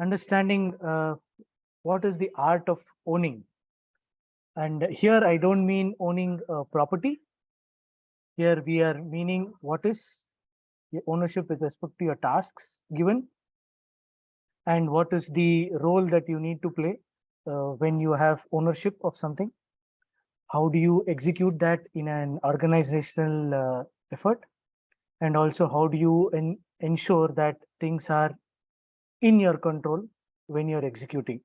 understanding what is the art of owning. And here I don't mean owning property. Here we are meaning what is the ownership with respect to your tasks given, and what is the role that you need to play when you have ownership of something. How do you execute that in an organizational effort? And also, how do you ensure that things are in your control when you're executing?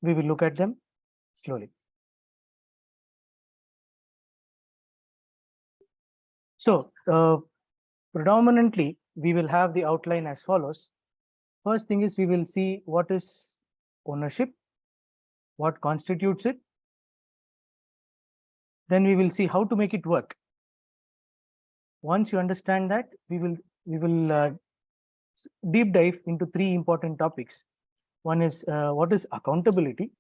We will look at them slowly. So, predominantly, we will have the outline as follows. First thing is we will see what is ownership, what constitutes it. Then we will see how to make it work. Once you understand that, we will deep dive into three important topics. One is what is accountability,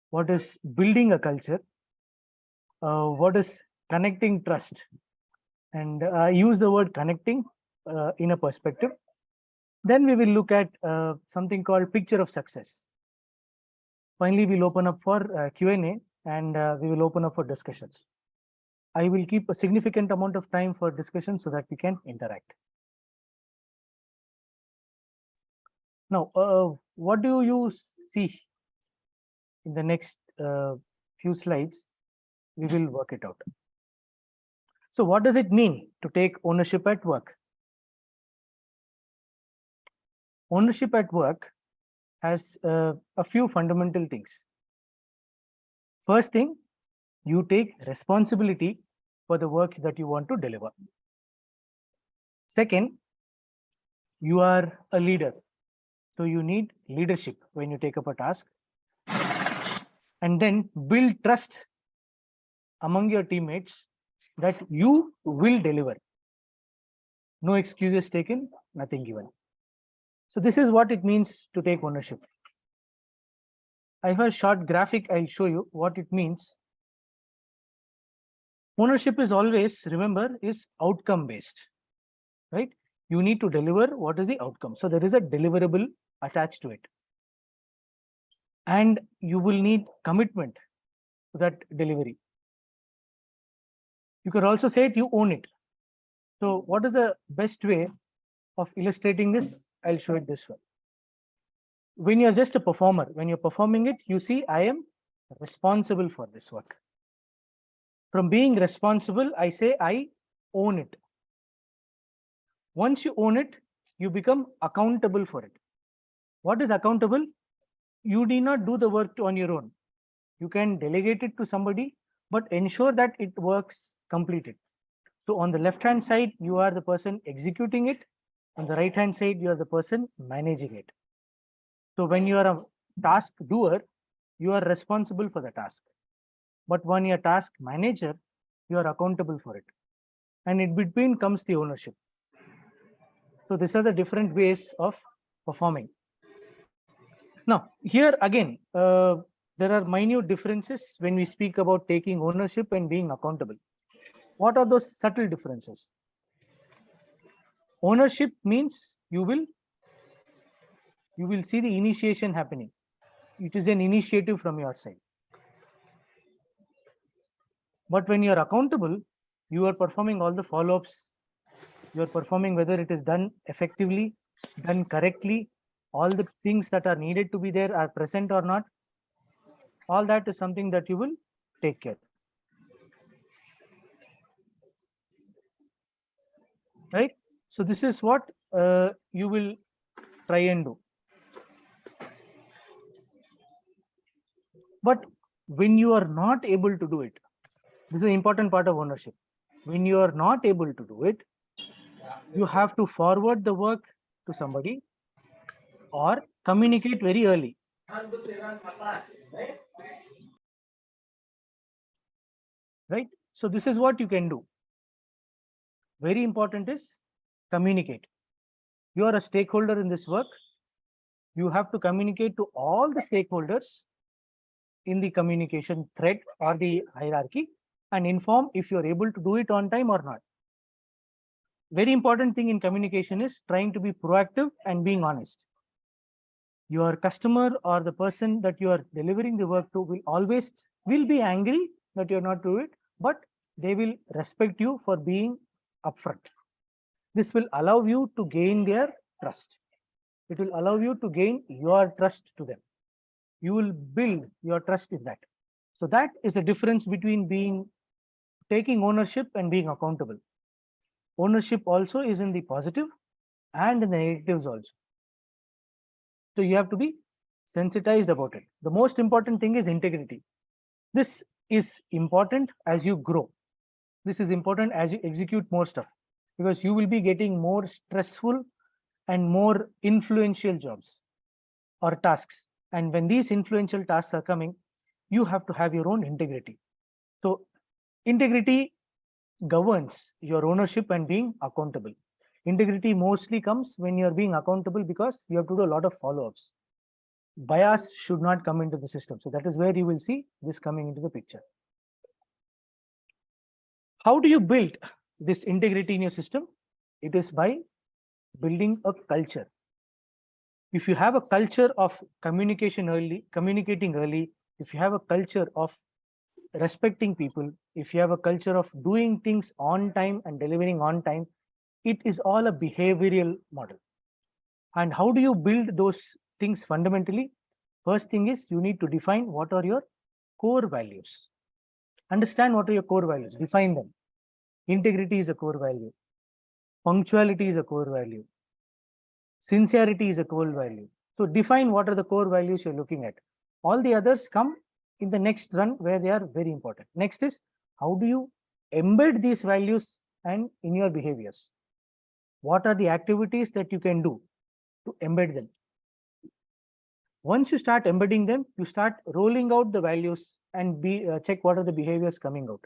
what is building a culture, what is connecting trust. And I use the word connecting in a perspective. Then we will look at something called picture of success. Finally, we'll open up for Q&A, and we will open up for discussions. I will keep a significant amount of time for discussion so that we can interact. Now, what do you see in the next few slides? We will work it out. So what does it mean to take ownership at work? Ownership at work has a few fundamental things. First thing, you take responsibility for the work that you want to deliver. Second, you are a leader. So you need leadership when you take up a task. And then build trust among your teammates that you will deliver. No excuses taken, nothing given. So this is what it means to take ownership. I have a short graphic. I'll show you what it means. Ownership is always, remember, is outcome based, right? You need to deliver what is the outcome. So there is a deliverable attached to it. And you will need commitment to that delivery. You could also say it, you own it. So what is the best way of illustrating this? I'll show it this way. When you're just a performer, when you're performing it, you see, I am responsible for this work. From being responsible, I say I own it. Once you own it, you become accountable for it. What is accountable? You need not do the work on your own. You can delegate it to somebody, but ensure that it works completed. So on the left-hand side, you are the person executing it. On the right-hand side, you are the person managing it. So when you are a task doer, you are responsible for the task. But when you're a task manager, you are accountable for it. And in between comes the ownership. So these are the different ways of performing. Now, here again, there are minute differences when we speak about taking ownership and being accountable. What are those subtle differences? Ownership means you will see the initiation happening. It is an initiative from your side. But when you are accountable, you are performing all the follow-ups. You are performing whether it is done effectively, done correctly, all the things that are needed to be there are present or not. All that is something that you will take care. Right? So this is what you will try and do. But when you are not able to do it, this is an important part of ownership. When you are not able to do it, you have to forward the work to somebody or communicate very early. Right? So this is what you can do. Very important is communicate. You are a stakeholder in this work. You have to communicate to all the stakeholders in the communication thread or the hierarchy and inform if you're able to do it on time or not. Very important thing in communication is trying to be proactive and being honest. Your customer or the person that you are delivering the work to will be angry that you're not doing it, but they will respect you for being upfront. This will allow you to gain their trust. It will allow you to gain your trust to them. You will build your trust in that. So that is the difference between taking ownership and being accountable. Ownership also is in the positive and in the negatives also. So you have to be sensitized about it. The most important thing is integrity. This is important as you grow. This is important as you execute more stuff, because you will be getting more stressful and more influential jobs or tasks. And when these influential tasks are coming, you have to have your own integrity. So integrity governs your ownership and being accountable. Integrity mostly comes when you're being accountable, because you have to do a lot of follow-ups. Bias should not come into the system. So that is where you will see this coming into the picture. How do you build this integrity in your system? It is by building a culture. If you have a culture of communicating early, if you have a culture of respecting people, if you have a culture of doing things on time and delivering on time, it is all a behavioral model. And how do you build those things fundamentally? First thing is, you need to define what are your core values. Understand what are your core values, define them. Integrity is a core value. Punctuality is a core value. Sincerity is a core value. So define what are the core values you're looking at. All the others come in the next run, where they are very important. Next is, how do you embed these values and in your behaviors? What are the activities that you can do to embed them? Once you start embedding them, you start rolling out the values and check what are the behaviors coming out.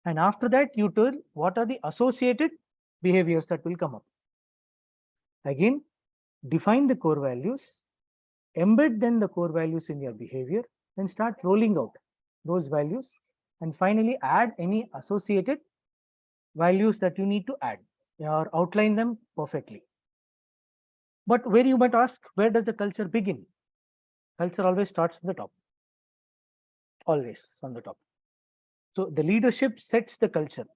And after that, you tell what are the associated behaviors that will come up. Again, define the core values, embed then the core values in your behavior, then start rolling out those values, and finally add any associated values that you need to add or outline them perfectly. But where you might ask, where does the culture begin? Culture always starts from the top. Always on the top. So the leadership sets the culture.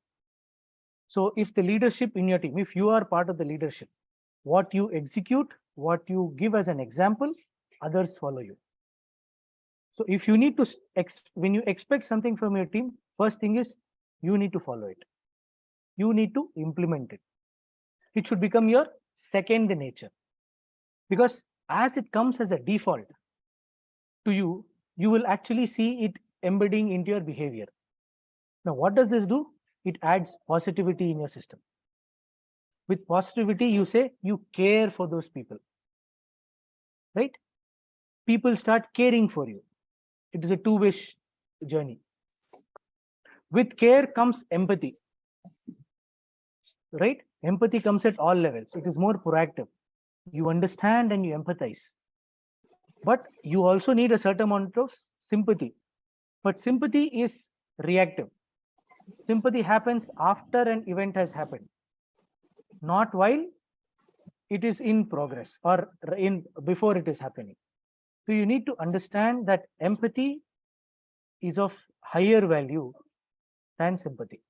So if the leadership in your team, if you are part of the leadership, what you execute, what you give as an example, others follow you. So if you need to, when you expect something from your team, first thing is you need to follow it. You need to implement it. It should become your second nature. Because as it comes as a default to you, you will actually see it embedding into your behavior. Now, what does this do? It adds positivity in your system. With positivity, you say you care for those people, right? People start caring for you. It is a two-way journey. With care comes empathy, right? Empathy comes at all levels. It is more proactive. You understand and you empathize. But you also need a certain amount of sympathy. But sympathy is reactive. Sympathy happens after an event has happened, not while it is in progress or before it is happening. So you need to understand that empathy is of higher value than sympathy.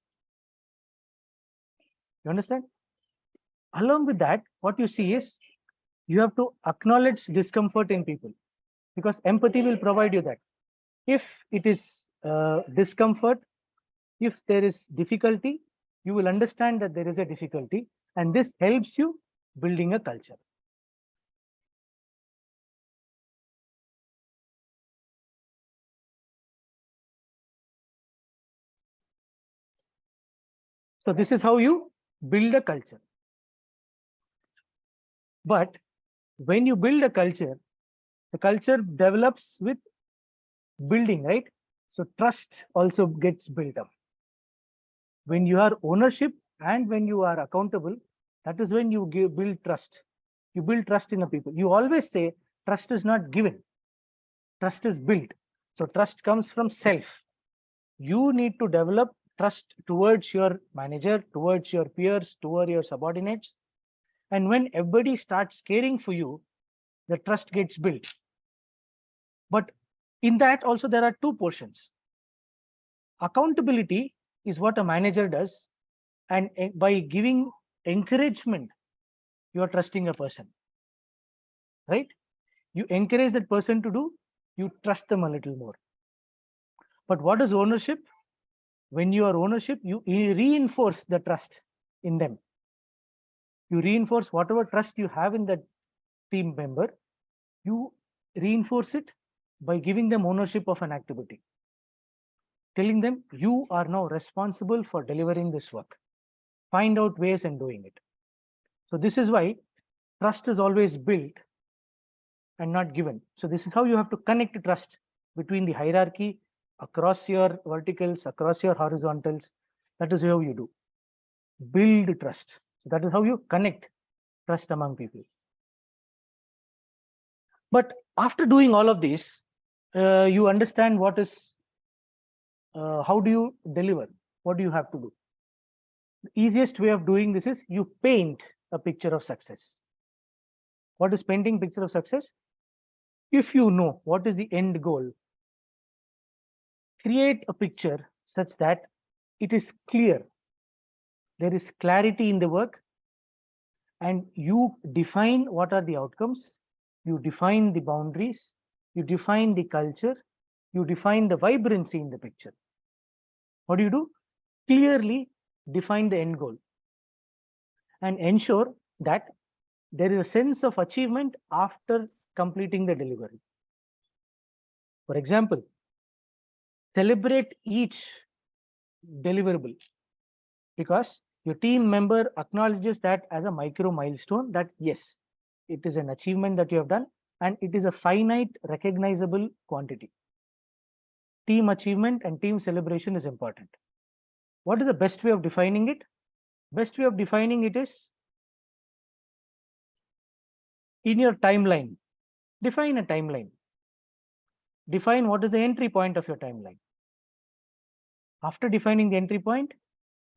You understand? Along with that, what you see is you have to acknowledge discomfort in people, because empathy will provide you that. If it is discomfort, if there is difficulty, you will understand that there is a difficulty, and this helps you building a culture. So this is how you build a culture. But when you build a culture, the culture develops with building, right? So trust also gets built up. When you are ownership and when you are accountable, that is when you build trust. You build trust in the people. You always say trust is not given, trust is built. So trust comes from self. You need to develop trust towards your manager, towards your peers, towards your subordinates. And when everybody starts caring for you, the trust gets built. But in that also there are two portions. Accountability is what a manager does, and by giving encouragement, you are trusting a person, right? You encourage that person to do, you trust them a little more. But what is ownership? When you are ownership, you reinforce the trust in them. You reinforce whatever trust you have in that team member, you reinforce it by giving them ownership of an activity, telling them you are now responsible for delivering this work. Find out ways and doing it. So this is why trust is always built and not given. So this is how you have to connect trust between the hierarchy, across your verticals, across your horizontals. That is how you do. Build trust. So that is how you connect trust among people. But after doing all of this, you understand what is, how do you deliver? What do you have to do? The easiest way of doing this is you paint a picture of success. What is painting picture of success? If you know what is the end goal, create a picture such that it is clear. There is clarity in the work, and you define what are the outcomes, you define the boundaries, you define the culture, you define the vibrancy in the picture. What do? Clearly define the end goal and ensure that there is a sense of achievement after completing the delivery. For example, celebrate each deliverable, because your team member acknowledges that as a micro milestone, that yes, it is an achievement that you have done, and it is a finite recognizable quantity. Team achievement and team celebration is important. What is the best way of defining it? Best way of defining it is in your timeline. Define a timeline. Define what is the entry point of your timeline. After defining the entry point,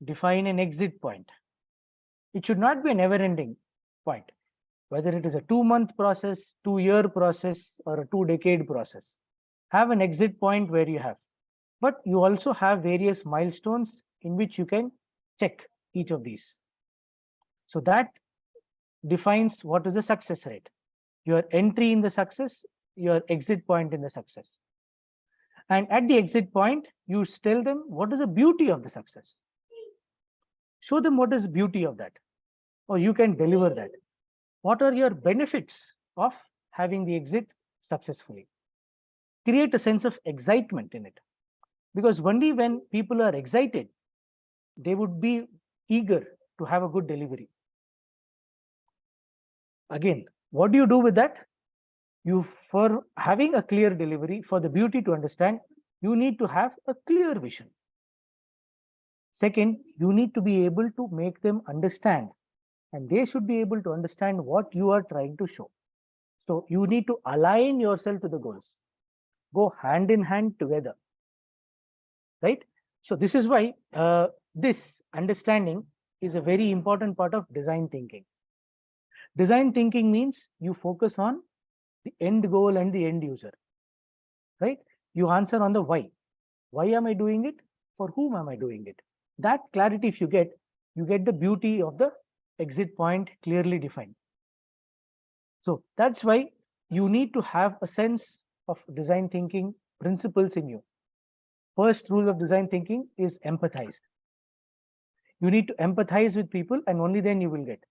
define an exit point. It should not be a never-ending point, whether it is a 2-month process, 2-year process, or a 2-decade process. Have an exit point where you have, but you also have various milestones in which you can check each of these. So that defines what is the success rate, your entry in the success, your exit point in the success. And at the exit point, you tell them what is the beauty of the success. Show them what is the beauty of that, or you can deliver that. What are your benefits of having the exit successfully? Create a sense of excitement in it, because only when people are excited, they would be eager to have a good delivery. Again, what do you do with that? You, for having a clear delivery, for the beauty to understand, you need to have a clear vision. Second, you need to be able to make them understand, and they should be able to understand what you are trying to show. So you need to align yourself to the goals. Go hand in hand together, right? So this is why this understanding is a very important part of design thinking. Design thinking means you focus on the end goal and the end user, right? You answer on the why. Why am I doing it? For whom am I doing it? That clarity, if you get the beauty of the exit point clearly defined. So that's why you need to have a sense of design thinking principles in you. First rule of design thinking is empathize. You need to empathize with people, and only then you will get.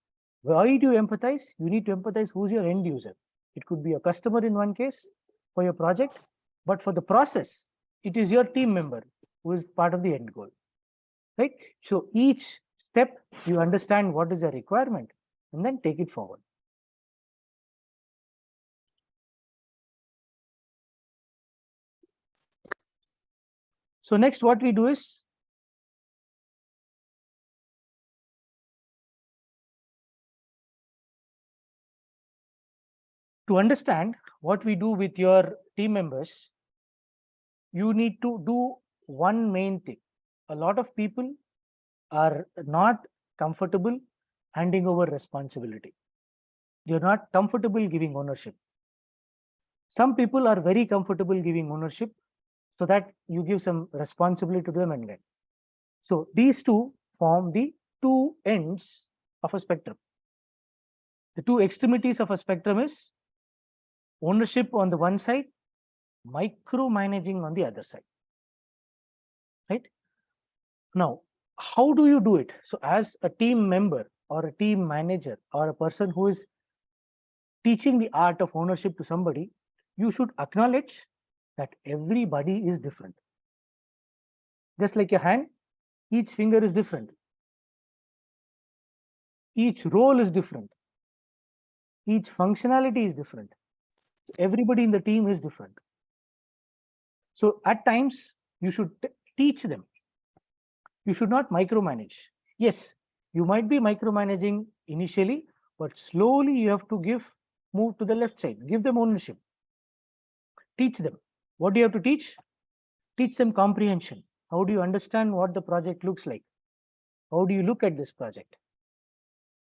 Why do you empathize? You need to empathize who's your end user. It could be a customer in one case for your project, but for the process, it is your team member who is part of the end goal, right? So each step, you understand what is the requirement and then take it forward. So next, what we do is to understand what we do with your team members, you need to do one main thing. A lot of people are not comfortable handing over responsibility. You're not comfortable giving ownership. Some people are very comfortable giving ownership so that you give some responsibility to them and then. So these two form the two ends of a spectrum. The two extremities of a spectrum is ownership on the one side, micromanaging on the other side. Right? Now, how do you do it? So as a team member or a team manager or a person who is teaching the art of ownership to somebody, you should acknowledge that everybody is different. Just like your hand, each finger is different. Each role is different. Each functionality is different. Everybody in the team is different. So at times, you should teach them. You should not micromanage. Yes, you might be micromanaging initially, but slowly you have to move to the left side. Give them ownership. Teach them. What do you have to teach? Teach them comprehension. How do you understand what the project looks like? How do you look at this project?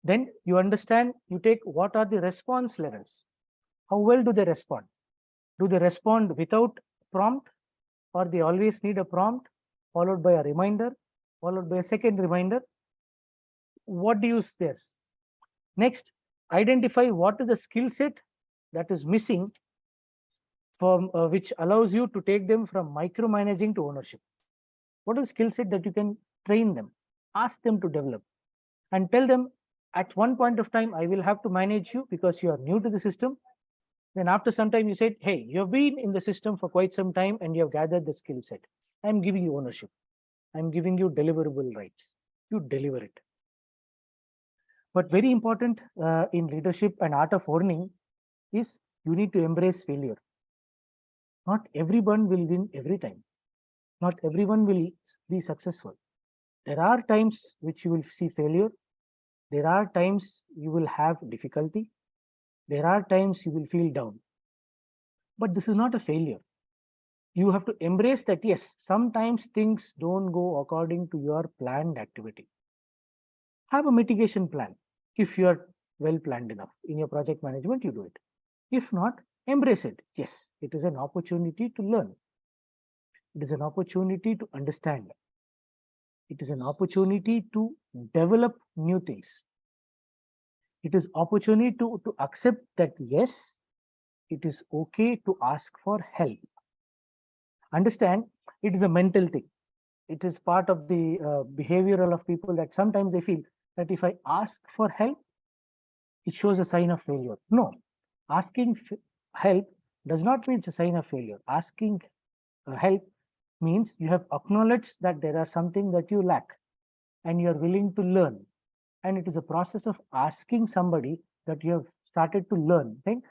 Then you understand, you take what are the response levels? How well do they respond? Do they respond without prompt, or they always need a prompt followed by a reminder, followed by a second reminder? What do you use there? Next, identify what is the skill set that is missing from which allows you to take them from micromanaging to ownership. What is the skill set that you can train them, ask them to develop, and tell them at one point of time, I will have to manage you because you are new to the system. Then after some time, you said, hey, you have been in the system for quite some time and you have gathered the skill set. I'm giving you ownership. I'm giving you deliverable rights. You deliver it. But very important in leadership and art of owning is you need to embrace failure. Not everyone will win every time. Not everyone will be successful. There are times which you will see failure. There are times you will have difficulty. There are times you will feel down. But this is not a failure. You have to embrace that, yes, sometimes things don't go according to your planned activity. Have a mitigation plan. If you are well planned enough in your project management, you do it. If not, embrace it. Yes, it is an opportunity to learn. It is an opportunity to understand. It is an opportunity to develop new things. It is opportunity to accept that, yes, it is okay to ask for help. Understand, it is a mental thing. It is part of the behavioral of people that sometimes they feel that if I ask for help, it shows a sign of failure. No, asking help does not mean it's a sign of failure. Asking help means you have acknowledged that there are something that you lack and you are willing to learn. And it is a process of asking somebody that you have started to learn. Think,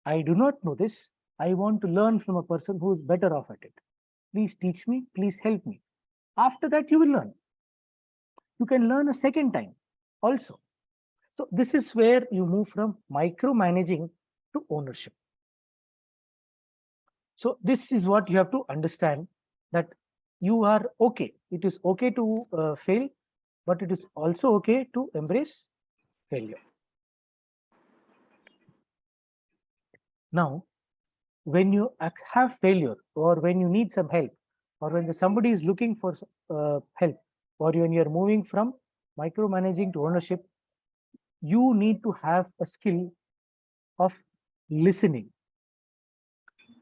I do not know this. I want to learn from a person who is better off at it. Please teach me. Please help me. After that, you will learn. You can learn a second time also. So this is where you move from micromanaging to ownership. So this is what you have to understand, that you are okay. It is okay to fail, but it is also okay to embrace failure. Now, when you have failure, or when you need some help, or when somebody is looking for help, or when you're moving from micromanaging to ownership, you need to have a skill of listening,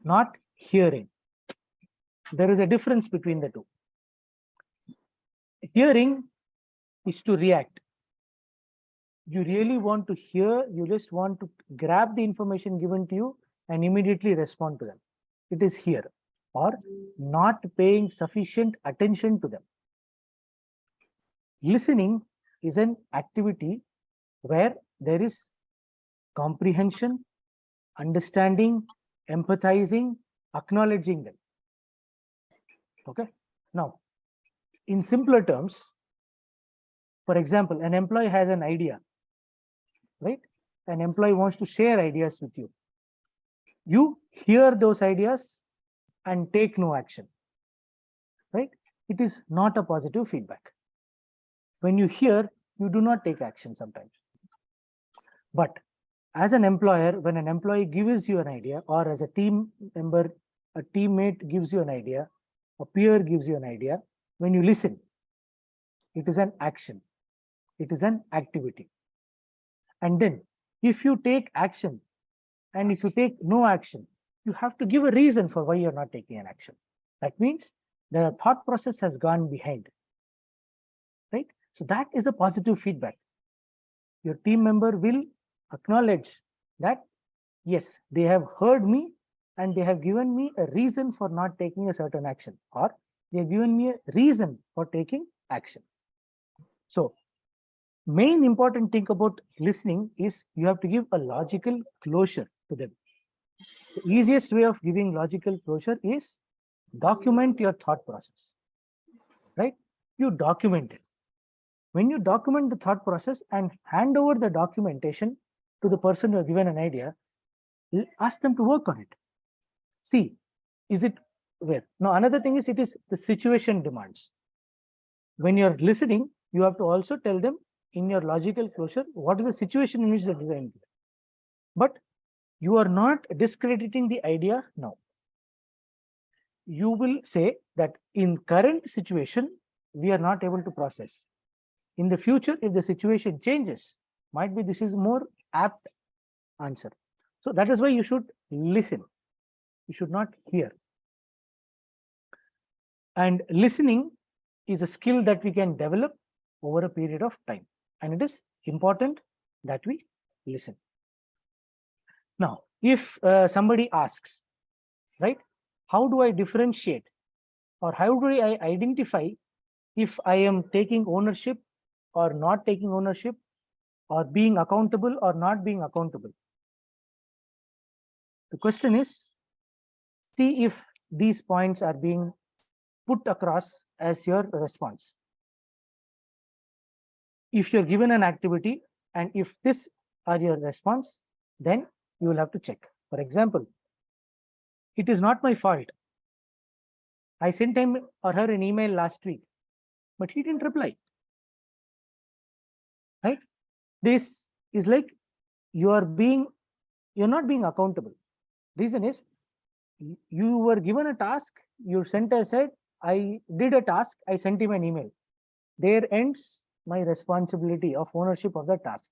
not hearing. There is a difference between the two. Hearing is to react. You really want to hear, you just want to grab the information given to you and immediately respond to them. It is hear, or not paying sufficient attention to them. Listening is an activity where there is comprehension, understanding, empathizing, acknowledging them. Okay. Now, in simpler terms, for example, an employee has an idea, right? An employee wants to share ideas with you. You hear those ideas and take no action, right? It is not a positive feedback. When you hear, you do not take action sometimes. But As an employer, when an employee gives you an idea, or as a team member, a teammate gives you an idea, a peer gives you an idea, when you listen, it is an action, it is an activity. And then if you take action and if you take no action, you have to give a reason for why you're not taking an action. That means the thought process has gone behind, right? So that is a positive feedback. Your team member will acknowledge that, yes, they have heard me and they have given me a reason for not taking a certain action, or they have given me a reason for taking action. So main important thing about listening is you have to give a logical closure to them. The easiest way of giving logical closure is document your thought process, right? You document it. When you document the thought process and hand over the documentation to the person who has given an idea, ask them to work on it. See, is it where? Now, another thing is, it is the situation demands. When you're listening, you have to also tell them in your logical closure what is the situation in which the design is. But you are not discrediting the idea now. You will say that in current situation, we are not able to process. In the future, if the situation changes, might be this is more apt answer. So that is why you should listen. You should not hear. And listening is a skill that we can develop over a period of time. And it is important that we listen. Now, if somebody asks, right, how do I differentiate or how do I identify if I am taking ownership or not taking ownership, or being accountable or not being accountable? The question is, see if these points are being put across as your response. If you're given an activity and if this are your response, then you will have to check. For example, it is not my fault. I sent him or her an email last week, but he didn't reply. Right? This is like you're not being accountable. Reason is, you were given a task, you sent aside, I did a task, I sent him an email. There ends my responsibility of ownership of the task.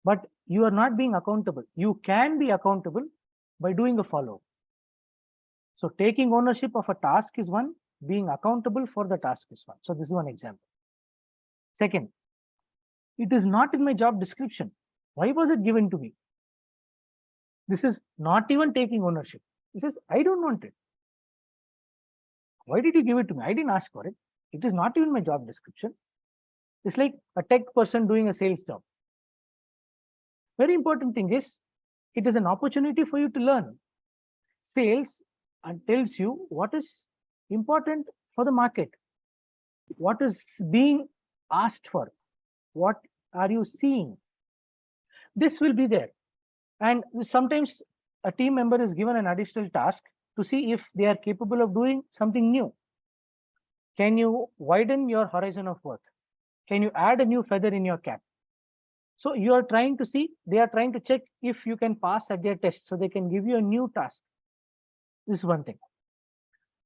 But you are not being accountable. You can be accountable by doing a follow. So taking ownership of a task is one, being accountable for the task is one. So this is one example. Second, it is not in my job description. Why was it given to me? This is not even taking ownership. He says, I don't want it. Why did you give it to me? I didn't ask for it. It is not even my job description. It's like a tech person doing a sales job. Very important thing is, it is an opportunity for you to learn. Sales tells you what is important for the market, what is being asked for, what are you seeing. This will be there. And sometimes a team member is given an additional task to see if they are capable of doing something new. Can you widen your horizon of work? Can you add a new feather in your cap? So you are trying to see, they are trying to check if you can pass at their test, so they can give you a new task. This is one thing.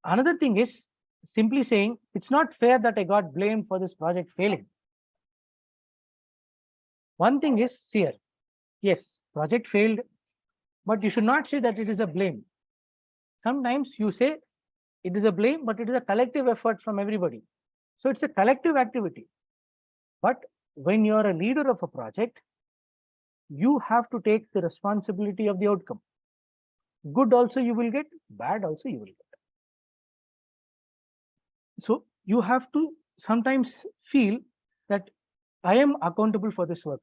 Another thing is simply saying, it's not fair that I got blamed for this project failing. One thing is here, yes, project failed, but you should not say that it is a blame. Sometimes you say it is a blame, but it is a collective effort from everybody. So it's a collective activity. But when you're a leader of a project, you have to take the responsibility of the outcome. Good also you will get, bad also you will get. So you have to sometimes feel that I am accountable for this work.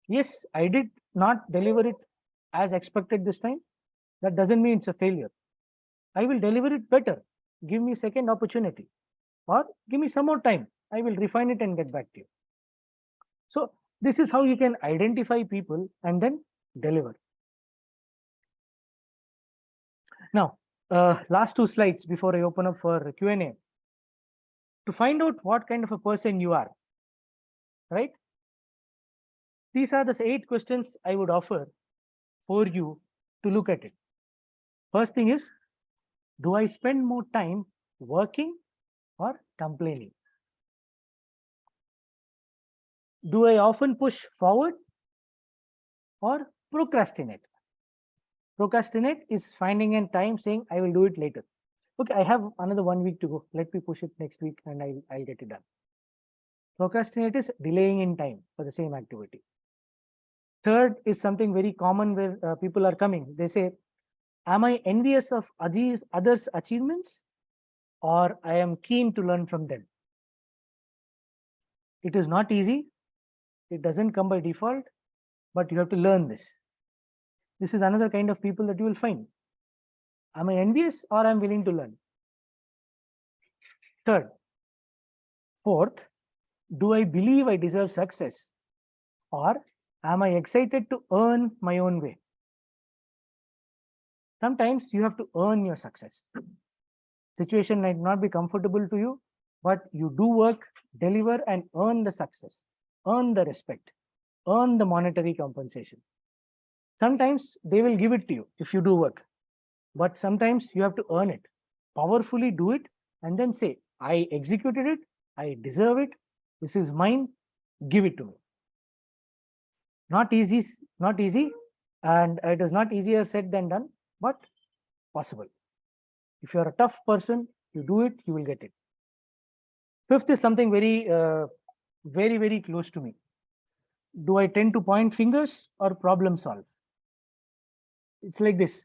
Yes, I did not deliver it as expected this time. That doesn't mean it's a failure. I will deliver it better. Give me a second opportunity, or give me some more time. I will refine it and get back to you. So this is how you can identify people and then deliver. Now, last two slides before I open up for Q&A. To find out what kind of a person you are, right? These are the 8 questions I would offer for you to look at it. First thing is, do I spend more time working or complaining? Do I often push forward or procrastinate? Procrastinate is finding a time saying, I will do it later. Okay, I have another 1 week to go. Let me push it next week and I'll get it done. Procrastinate is delaying in time for the same activity. Third is something very common where people are coming. They say, am I envious of others' achievements or I am keen to learn from them? It is not easy. It doesn't come by default, but you have to learn this. This is another kind of people that you will find. Am I envious or I'm willing to learn? Third. Fourth, do I believe I deserve success or am I excited to earn my own way? Sometimes you have to earn your success. Situation might not be comfortable to you, but you do work, deliver and earn the success, earn the respect, earn the monetary compensation. Sometimes they will give it to you if you do work, but sometimes you have to earn it. Powerfully do it and then say, I executed it, I deserve it, this is mine, give it to me. Not easy, and it is not easier said than done, but possible. If you are a tough person, you do it, you will get it. Fifth is something very, very close to me. Do I tend to point fingers or problem solve? It's like this.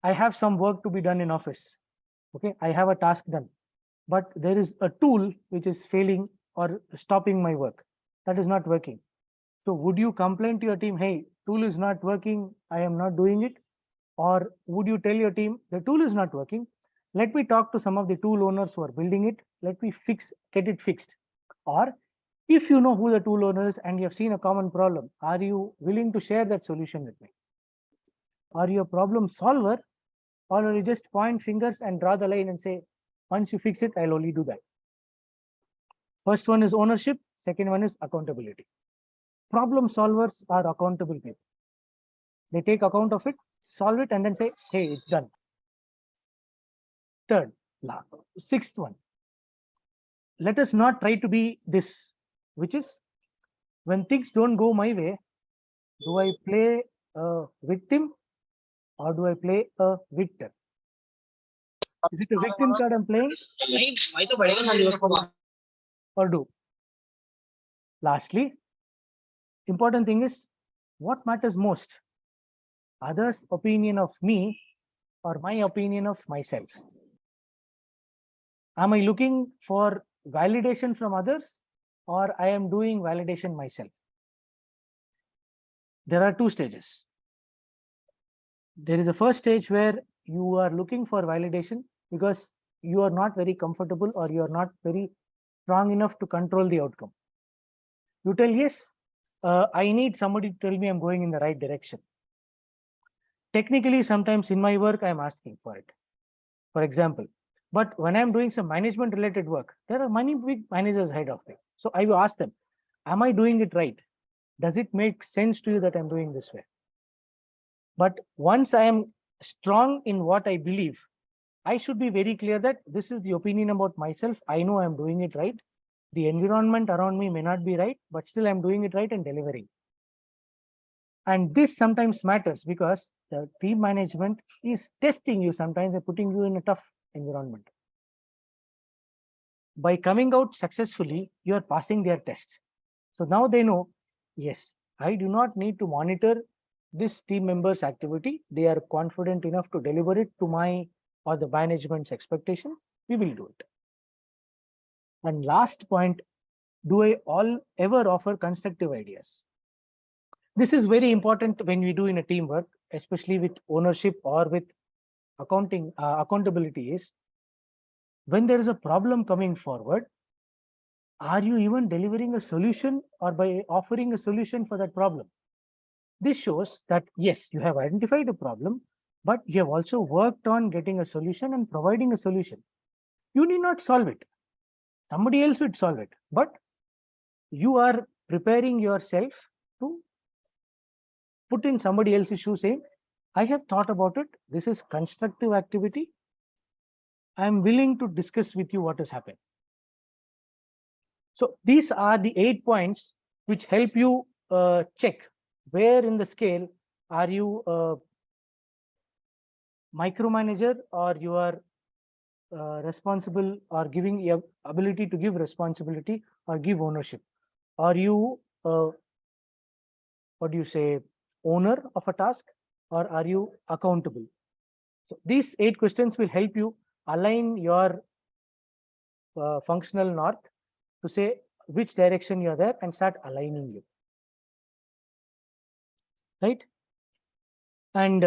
I have some work to be done in office. Okay, I have a task done, but there is a tool which is failing or stopping my work. That is not working. So would you complain to your team, hey, tool is not working, I am not doing it? Or would you tell your team, the tool is not working, let me talk to some of the tool owners who are building it, let me get it fixed. Or if you know who the tool owner is and you have seen a common problem, are you willing to share that solution with me? Are you a problem solver or are you just point fingers and draw the line and say, once you fix it, I'll only do that? First one is ownership, second one is accountability. Problem solvers are accountable people. They take account of it, solve it, and then say, hey, it's done. Third, sixth one. Let us not try to be this, which is when things don't go my way, do I play a victim or do I play a victor? Is it a victim card I'm playing or do? Lastly, important thing is what matters most? Others' opinion of me or my opinion of myself? Am I looking for validation from others or I am doing validation myself? There are 2 stages. There is a first stage where you are looking for validation because you are not very comfortable or you are not very strong enough to control the outcome. You tell, yes, I need somebody to tell me I'm going in the right direction. Technically, sometimes in my work, I'm asking for it. For example, but when I'm doing some management related work, there are many big managers ahead of me. So I will ask them, am I doing it right? Does it make sense to you that I'm doing this way? But once I am strong in what I believe, I should be very clear that this is the opinion about myself. I know I'm doing it right. The environment around me may not be right, but still I'm doing it right and delivering. And this sometimes matters because the team management is testing you sometimes and putting you in a tough environment. By coming out successfully, you are passing their test. So now they know, yes, I do not need to monitor this team member's activity. They are confident enough to deliver it to my or the management's expectation. We will do it. And last point, do I ever offer constructive ideas? This is very important when we do in a teamwork, especially with ownership or with accountability is when there is a problem coming forward, are you even delivering a solution or by offering a solution for that problem? This shows that yes, you have identified a problem, but you have also worked on getting a solution and providing a solution. You need not solve it. Somebody else would solve it, but you are preparing yourself to put in somebody else's shoe, saying, I have thought about it. This is constructive activity. I am willing to discuss with you what has happened. So these are the 8 points which help you check where in the scale are you micromanager, or you are responsible, or giving your ability to give responsibility or give ownership. Are you what do you say, owner of a task, or are you accountable? So these 8 questions will help you align your functional north to say which direction you're there and start aligning you. Right? And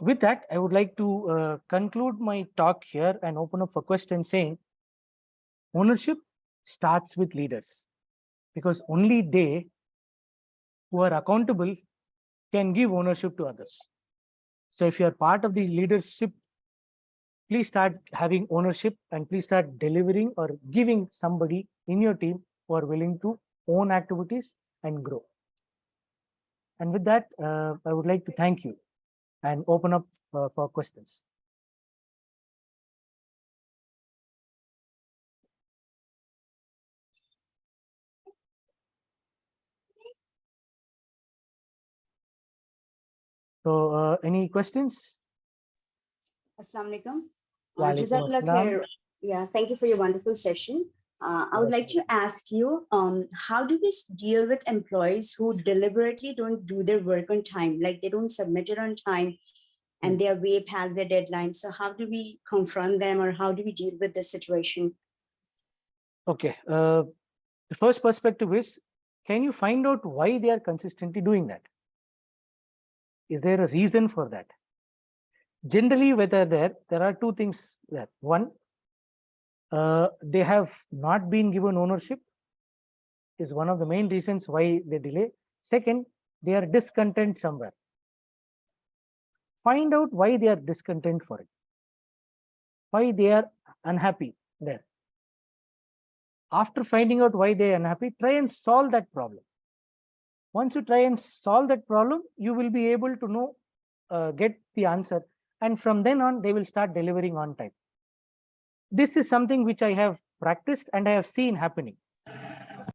with that, I would like to conclude my talk here and open up for questions, saying ownership starts with leaders, because only they who are accountable can give ownership to others. So if you are part of the leadership, please start having ownership and please start delivering or giving somebody in your team who are willing to own activities and grow. And with that, I would like to thank you and open up for questions. So any questions? Assalamu alaikum. Walaikum Jazakallah assalam. khair. Yeah, thank you for your wonderful session. I would like to ask you, how do we deal with employees who deliberately don't do their work on time, like they don't submit it on time and they are way past their deadline? So how do we confront them, or how do we deal with this situation? Okay. The first perspective is, can you find out why they are consistently doing that? Is there a reason for that? Generally, whether there are 2 things there. One, they have not been given ownership, is one of the main reasons why they delay. Second, they are discontent somewhere. Find out why they are discontent for it, why they are unhappy there. After finding out why they are unhappy, try and solve that problem. Once you try and solve that problem, you will be able to know, get the answer, and from then on, they will start delivering on time. This is something which I have practiced and I have seen happening.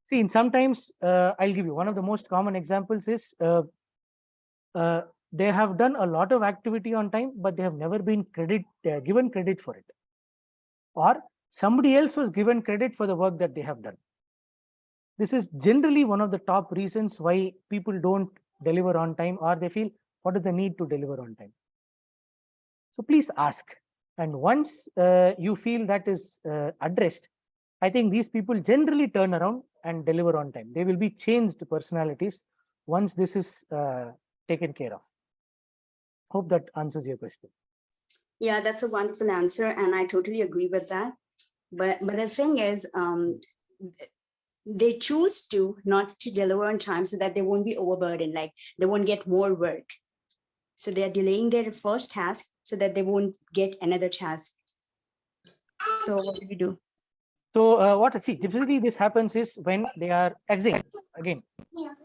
See, in sometimes, I'll give you one of the most common examples is they have done a lot of activity on time, but they have never been given credit for it. Or somebody else was given credit for the work that they have done. This is generally one of the top reasons why people don't deliver on time, or they feel, what is the need to deliver on time? So please ask. And once you feel that is addressed, I think these people generally turn around and deliver on time. They will be changed personalities once this is taken care of. Hope that answers your question. Yeah, that's a wonderful answer, and I totally agree with that. But the thing is, they choose to not to deliver on time so that they won't be overburdened, like they won't get more work. So they are delaying their first task so that they won't get another task. So what do we do? So typically this happens is when they are exiting again.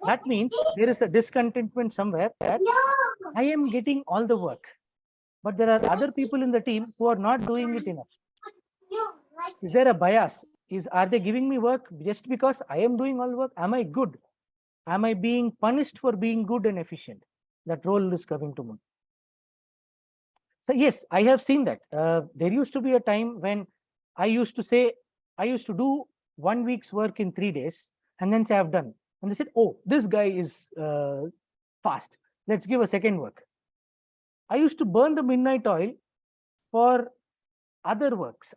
That means there is a discontentment somewhere that I am getting all the work, but there are other people in the team who are not doing it enough. Is there a bias? Are they giving me work just because I am doing all the work? Am I good? Am I being punished for being good and efficient? That role is coming to me. So yes, I have seen that. There used to be a time when I used to do 1 week's work in 3 days and then say I've done. And they said, oh, this guy is fast. Let's give a second work. I used to burn the midnight oil for others' works.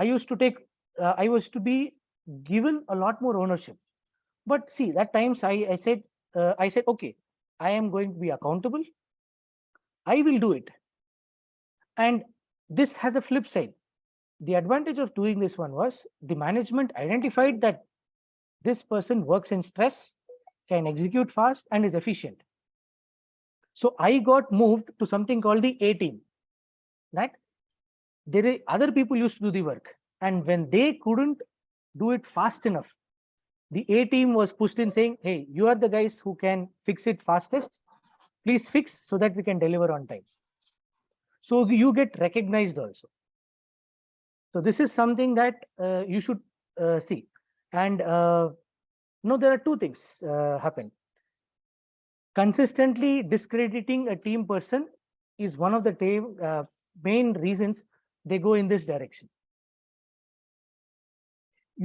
I was to be given a lot more ownership. But see, that times I said, okay, I am going to be accountable. I will do it. And this has a flip side. The advantage of doing this one was the management identified that this person works in stress, can execute fast, and is efficient. So I got moved to something called the A team. That other people used to do the work. And when they couldn't do it fast enough, The A team was pushed in saying, hey, you are the guys who can fix it fastest. Please fix so that we can deliver on time. So you get recognized also. So this is something that you should see. And there are two things happen. Consistently discrediting a team person is one of the main reasons they go in this direction.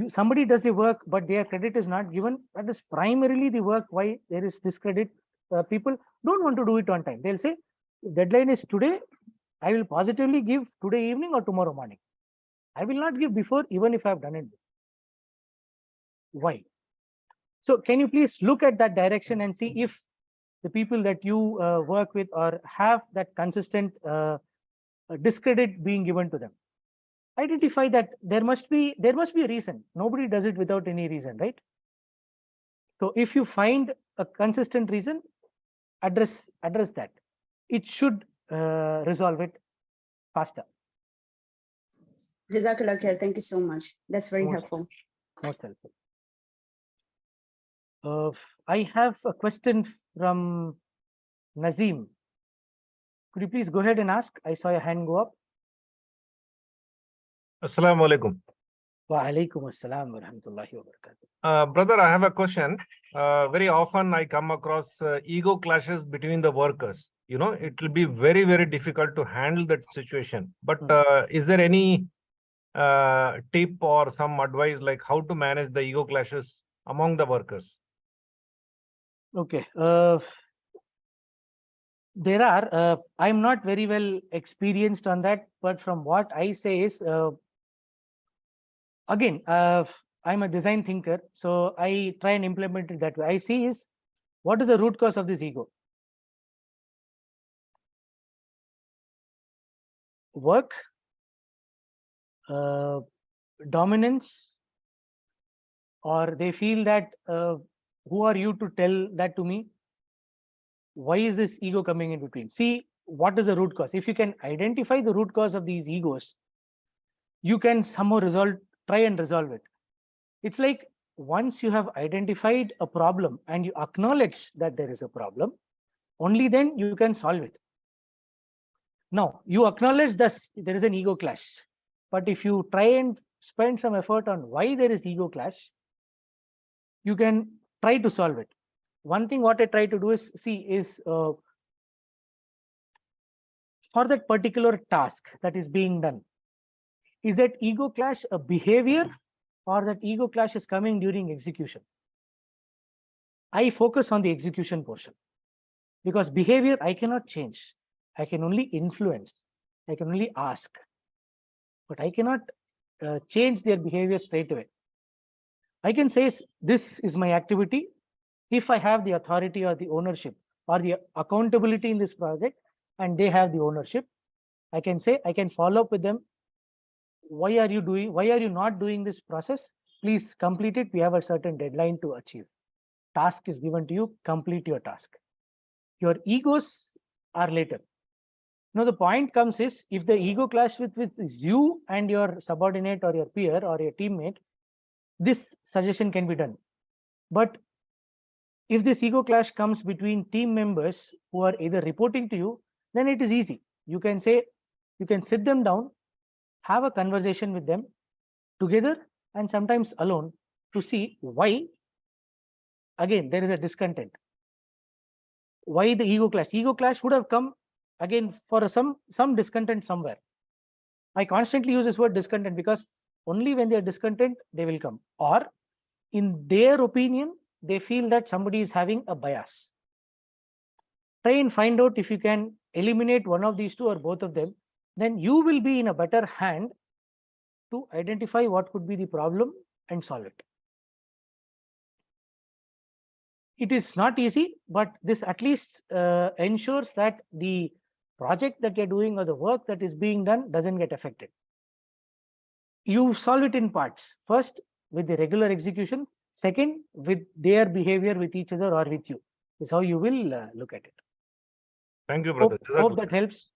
Somebody does the work, but their credit is not given. That is primarily the work why there is discredit. People don't want to do it on time. They'll say, deadline is today. I will positively give today evening or tomorrow morning. I will not give before, even if I have done it before. Why? So can you please look at that direction and see if the people that you work with or have that consistent discredit being given to them? Identify that there must be a reason. Nobody does it without any reason, right? So if you find a consistent reason, address that. It should resolve it faster. Jazakallah khair. Thank you so much. That's very helpful. Most helpful. I have a question from Nazim. Could you please go ahead and ask? I saw your hand go up. Assalamu alaikum. Wa alaikum assalam wa rahmatullahi wa barakatuh. Brother, I have a question. Very often I come across ego clashes between the workers. It will be very, very difficult to handle that situation. But is there any tip or some advice like how to manage the ego clashes among the workers? Okay. There are, I'm not very well experienced on that, but from what I say is, again, I'm a design thinker, so I try and implement it that way. I see is, what is the root cause of this ego? Work, dominance, or they feel that, who are you to tell that to me? Why is this ego coming in between? See, what is the root cause? If you can identify the root cause of these egos, you can somehow try and resolve it. It's like once you have identified a problem and you acknowledge that there is a problem, only then you can solve it. Now, you acknowledge that there is an ego clash, but if you try and spend some effort on why there is ego clash, you can try to solve it. One thing what I try to do is for that particular task that is being done, is that ego clash a behavior or that ego clash is coming during execution? I focus on the execution portion because behavior I cannot change. I can only influence. I can only ask, but I cannot change their behavior straight away. I can say this is my activity. If I have the authority or the ownership or the accountability in this project and they have the ownership, I can say, I can follow up with them. Why are you not doing this process? Please complete it. We have a certain deadline to achieve. Task is given to you, complete your task. Your egos are later. Now the point comes is, if the ego clash with you and your subordinate or your peer or your teammate, this suggestion can be done. But if this ego clash comes between team members who are either reporting to you, then it is easy. You can sit them down, have a conversation with them together and sometimes alone to see why, again, there is a discontent. Why the ego clash? Ego clash would have come again for some discontent somewhere. I constantly use this word discontent because only when they are discontent, they will come. Or in their opinion, they feel that somebody is having a bias. Try and find out if you can eliminate one of these two or both of them, then you will be in a better hand to identify what could be the problem and solve it. It is not easy, but this at least ensures that the project that you're doing or the work that is being done doesn't get affected. You solve it in parts. First, with the regular execution. Second, with their behavior with each other or with you. This is how you will look at it. Thank you, brother. Hope that helps.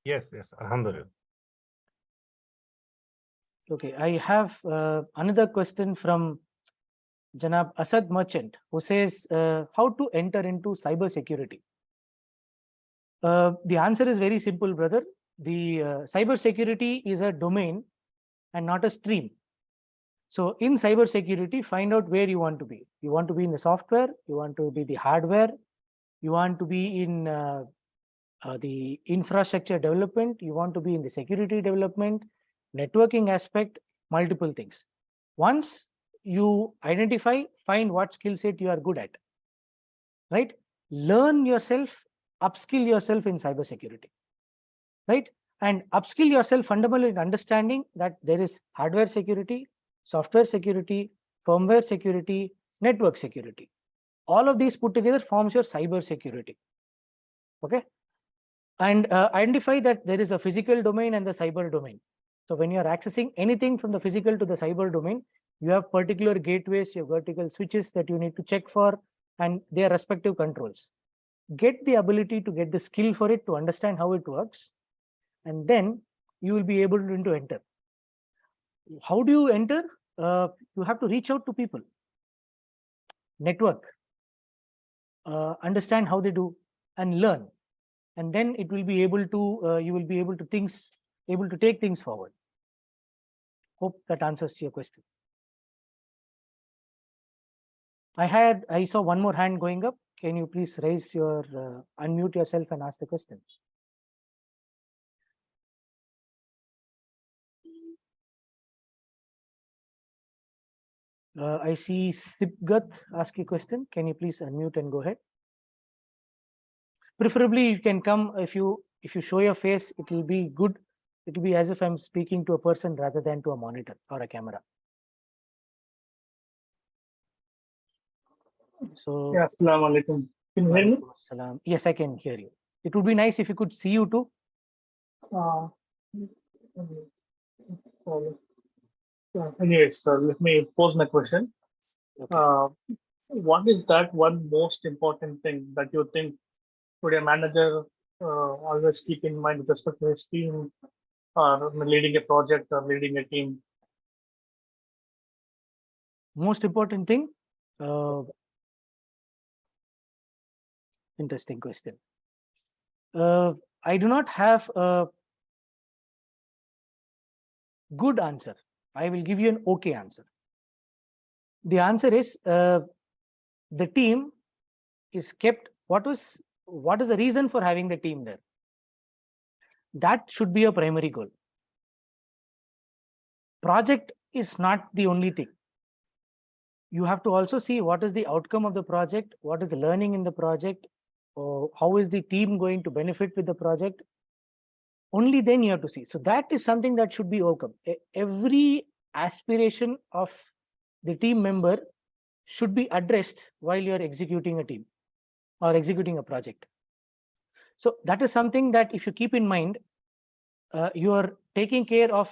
Yes, Alhamdulillah. Okay, I have another question from Janab Asad Merchant, who says, how to enter into cyber security? The answer is very simple, brother. The cyber security is a domain and not a stream. So in cyber security, find out where you want to be. You want to be in the software, you want to be the hardware, you want to be in the infrastructure development, you want to be in the security development, networking aspect, multiple things. Once you identify, find what skill set you are good at, right? Learn yourself, upskill yourself in cybersecurity, right? And upskill yourself fundamentally in understanding that there is hardware security, software security, firmware security, network security. All of these put together forms your cyber security. Okay. And identify that there is a physical domain and the cyber domain. So when you are accessing anything from the physical to the cyber domain, you have particular gateways, you have vertical switches that you need to check for, and their respective controls. Get the ability to get the skill for it, to understand how it works, and then you will be able to enter. How do you enter? You have to reach out to people, network, understand how they do, and learn. And then it will be able to, you will be able to take things forward. Hope that answers your question. I saw one more hand going up. Can you please raise your, unmute yourself and ask the question? I see Sipgat ask a question. Can you please unmute and go ahead? Preferably you can come, if you show your face, it will be good. It will be as if I'm speaking to a person rather than to a monitor or a camera. So Yeah, Assalamu alaikum. Can you hear me? Salam. Yes, I can hear you. It would be nice if you could see you too. Anyways, let me pose my question. Okay. What is that one most important thing that you think should a manager always keep in mind with respect to his team, or leading a project or leading a team? Most important thing. Interesting question. I do not have a good answer. I will give you an okay answer. The answer is the team is kept. What is the reason for having the team there? That should be a primary goal. Project is not the only thing. You have to also see what is the outcome of the project, what is the learning in the project, or how is the team going to benefit with the project. Only then you have to see. So that is something that should be overcome. Every aspiration of the team member should be addressed while you are executing a team or executing a project. So that is something that if you keep in mind, you are taking care of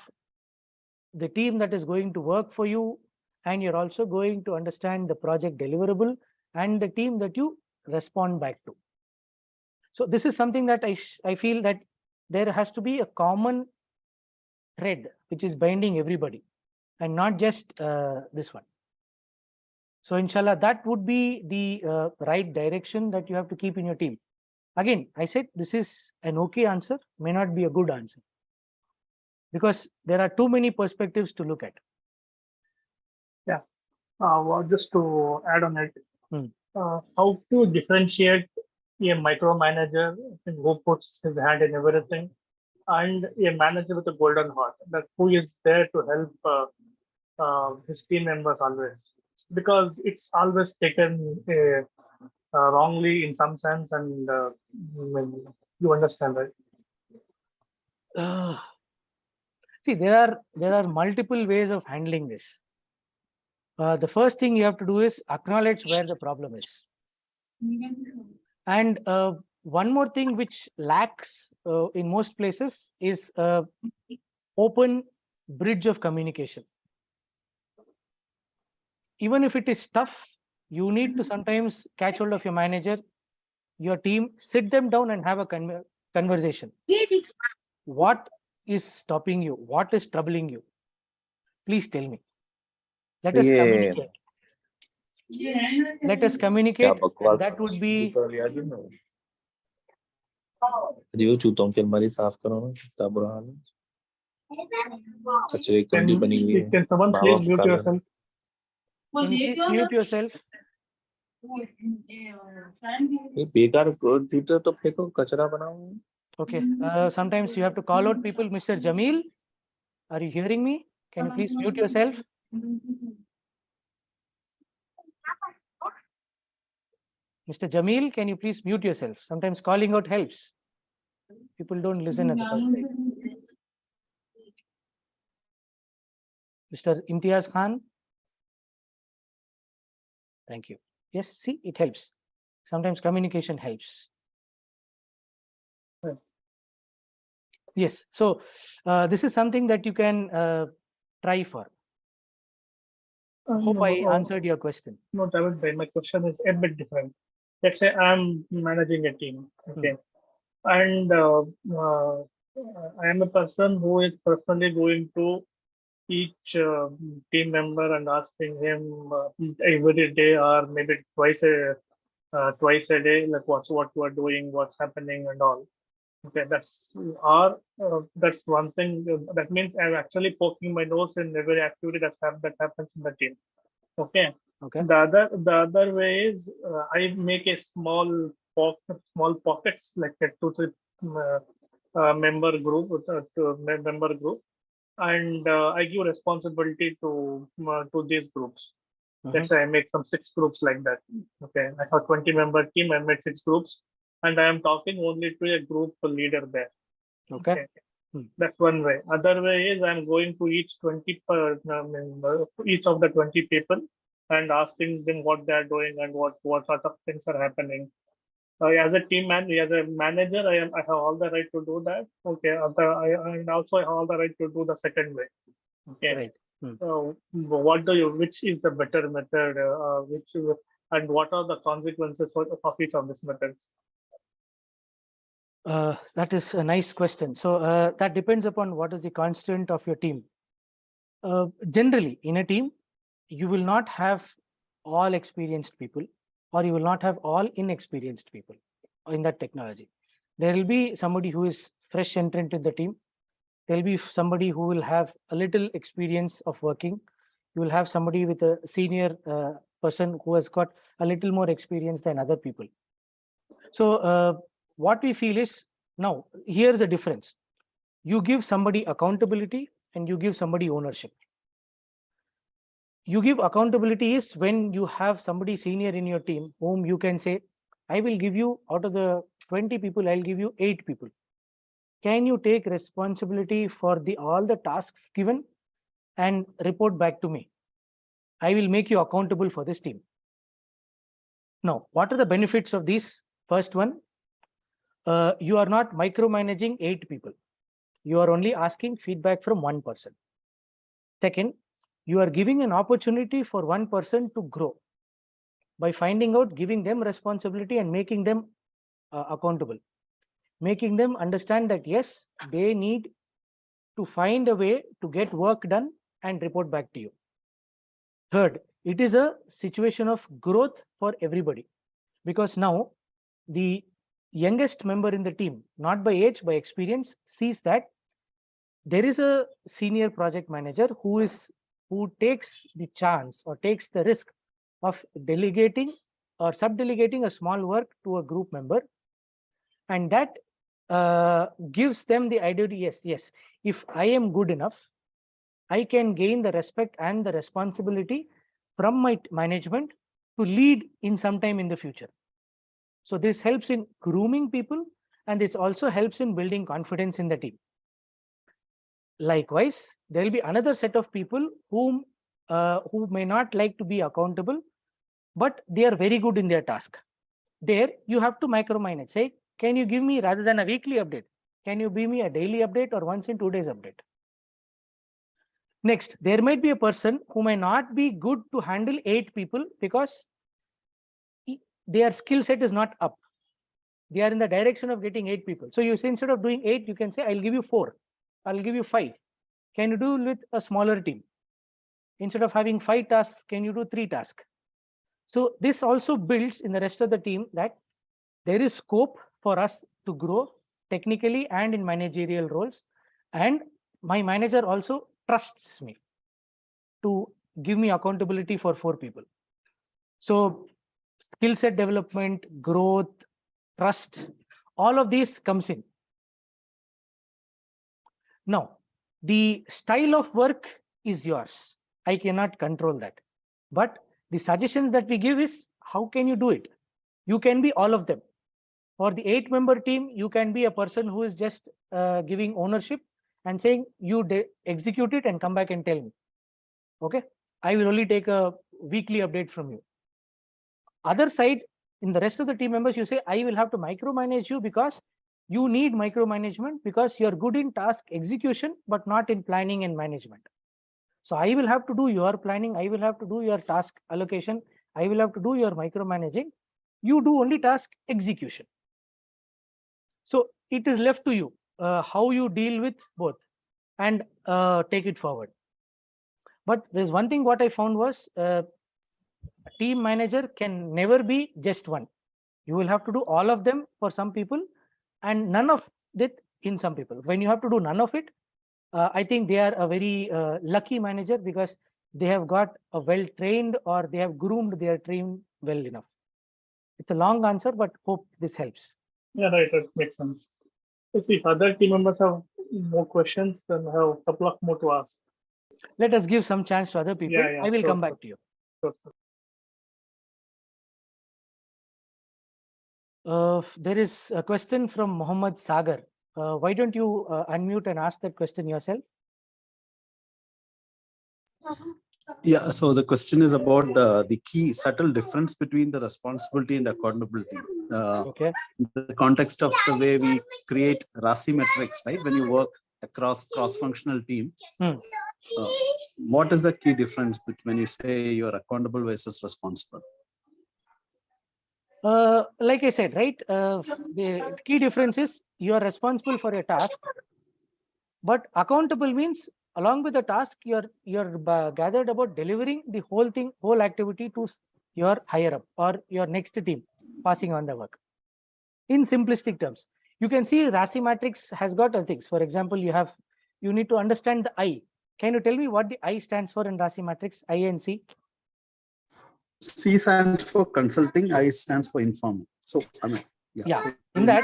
the team that is going to work for you, and you're also going to understand the project deliverable and the team that you respond back to. So this is something that I feel that there has to be a common thread which is binding everybody, and not just this one. So inshallah, that would be the right direction that you have to keep in your team. Again, I said this is an okay answer, may not be a good answer, because there are too many perspectives to look at. Yeah. Well, just to add on it, Hmm. How to differentiate a micromanager who puts his hand in everything and a manager with a golden heart, that who is there to help his team members always, because it's always taken wrongly in some sense, and you understand, right? See, there are multiple ways of handling this. The first thing you have to do is acknowledge where the problem is. And one more thing which lacks in most places is open bridge of communication. Even if it is tough, you need to sometimes catch hold of your manager, your team, sit them down and have a conversation. What is stopping you? What is troubling you? Please tell me. Let us communicate. Let us communicate. And that would be अजीब चूतों की अलमारी साफ करो ना, कितना बुरा हाल है। कचरे की कुंडी बनी हुई है। Can someone please mute yourself? Can you please mute yourself? ये बेकार जूते तो फेंको, कचरा बनाओ। Okay. Sometimes you have to call out people. Mr. Jamil, are you hearing me? Can you please mute yourself? Mr. Jamil, can you please mute yourself? Sometimes calling out helps. People don't listen at the first time. Mr. Imtiaz Khan. Thank you. Yes, see, it helps. Sometimes communication helps. Yes, so this is something that you can try for. Hope I answered your question. No, Javed bhai, my question is a bit different. Let's say I'm managing a team, okay, and I am a person who is personally going to each team member and asking him every day or maybe twice a day, like what you are doing, what's happening, and all. Okay, that's one thing. That means I'm actually poking my nose in every activity that happens in the team. Okay. Okay. The other way is I make a small pockets like a 2-3 member group, and I give responsibility to these groups. Let's say I make some 6 groups like that. Okay, I have 20-member team. I made 6 groups, and I am talking only to a group leader there. Okay. That's one way. Other way is I'm going to each each of the 20 people and asking them what they are doing and what sort of things are happening. As a team as a manager, I have all the right to do that. Okay, and also I have all the right to do the second way. Okay. Right. So, which is the better method? And what are the consequences of each of these methods? That is a nice question. So that depends upon what is the constituent of your team. Generally, in a team, you will not have all experienced people, or you will not have all inexperienced people in that technology. There will be somebody who is fresh entrant in the team. There will be somebody who will have a little experience of working. You will have somebody with a senior person who has got a little more experience than other people. So what we feel is, now here's the difference. You give somebody accountability and you give somebody ownership. You give accountability is when you have somebody senior in your team whom you can say, I will give you, out of the 20 people, I'll give you 8 people. Can you take responsibility for all the tasks given and report back to me? I will make you accountable for this team. Now, what are the benefits of these? First one, you are not micromanaging 8 people. You are only asking feedback from one person. Second, you are giving an opportunity for one person to grow by finding out, giving them responsibility and making them accountable, making them understand that yes, they need to find a way to get work done and report back to you. Third, it is a situation of growth for everybody, because now the youngest member in the team, not by age, by experience, sees that there is a senior project manager who takes the chance or takes the risk of delegating or subdelegating a small work to a group member, and that gives them the idea, yes, if I am good enough, I can gain the respect and the responsibility from my management to lead in some time in the future. So this helps in grooming people, and this also helps in building confidence in the team. Likewise, there will be another set of people who may not like to be accountable, but they are very good in their task. There you have to micromanage. Say, can you give me, rather than a weekly update, can you give me a daily update or once in 2 days update? Next, there might be a person who may not be good to handle 8 people because their skill set is not up. They are in the direction of getting 8 people. So you say, instead of doing 8, you can say, I'll give you 4. I'll give you 5. Can you do with a smaller team? Instead of having 5 tasks, can you do 3 tasks? So this also builds in the rest of the team that there is scope for us to grow technically and in managerial roles. And my manager also trusts me to give me accountability for 4 people. So skill set development, growth, trust, all of these comes in. Now, the style of work is yours. I cannot control that. But the suggestions that we give is, how can you do it? You can be all of them. For the 8-member team, you can be a person who is just giving ownership and saying, you execute it and come back and tell me. Okay, I will only take a weekly update from you. Other side, in the rest of the team members, you say, I will have to micromanage you because you need micromanagement because you're good in task execution, but not in planning and management. So I will have to do your planning. I will have to do your task allocation. I will have to do your micromanaging. You do only task execution. So it is left to you how you deal with both and take it forward. But there's one thing what I found was a team manager can never be just one. You will have to do all of them for some people and none of it in some people. When you have to do none of it, I think they are a very lucky manager because they have got a well-trained or they have groomed their team well enough. It's a long answer, but hope this helps. Yeah, right. That makes sense. If other team members have more questions, then I have a couple of more to ask. Let us give some chance to other people. Yeah, I will sure, come sure. back to you. Sure. There is a question from Muhammad Sagar. Why don't you unmute and ask that question yourself? Yeah, so the question is about the key subtle difference between the responsibility and accountability. Okay. In the context of the way we create RASI metrics, right? When you work across cross-functional team, what is the key difference between when you say you're accountable versus responsible? Like I said, right? The key difference is you are responsible for a task, but accountable means along with the task, you're gathered about delivering the whole thing, whole activity to your higher up or your next team, passing on the work. In simplistic terms, you can see RASI matrix has got other things. For example, you need to understand the I. Can you tell me what the I stands for in RASI matrix? I and C. C stands for consulting, I stands for informing. So I mean, Yeah. So in that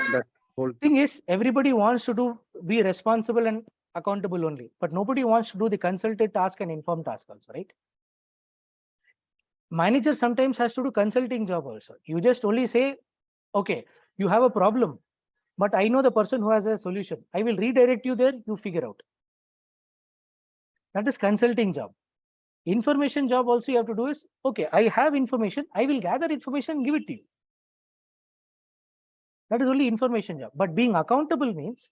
whole thing is everybody wants to be responsible and accountable only, but nobody wants to do the consulted task and informed task also, right? Manager sometimes has to do consulting job also. You just only say, okay, you have a problem, but I know the person who has a solution. I will redirect you there, you figure out. That is consulting job. Information job also you have to do is, okay, I have information, I will gather information and give it to you. That is only information job. But being accountable means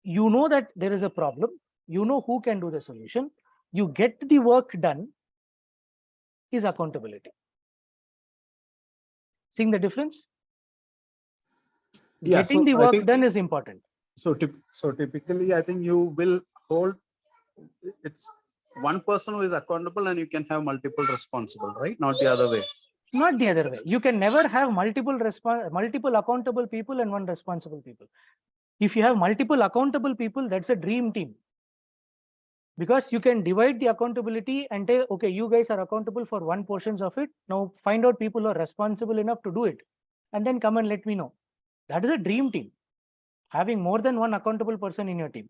you know that there is a problem, you know who can do the solution, you get the work done is accountability. Seeing the difference? Yeah, Getting so the I work think- done is important. So typically, I think you will hold, it's one person who is accountable and you can have multiple responsible, right? Not the other way. Not the other way. You can never have multiple accountable people and one responsible people. If you have multiple accountable people, that's a dream team. Because you can divide the accountability and say, okay, you guys are accountable for one portions of it. Now find out people who are responsible enough to do it. And then come and let me know. That is a dream team. Having more than one accountable person in your team.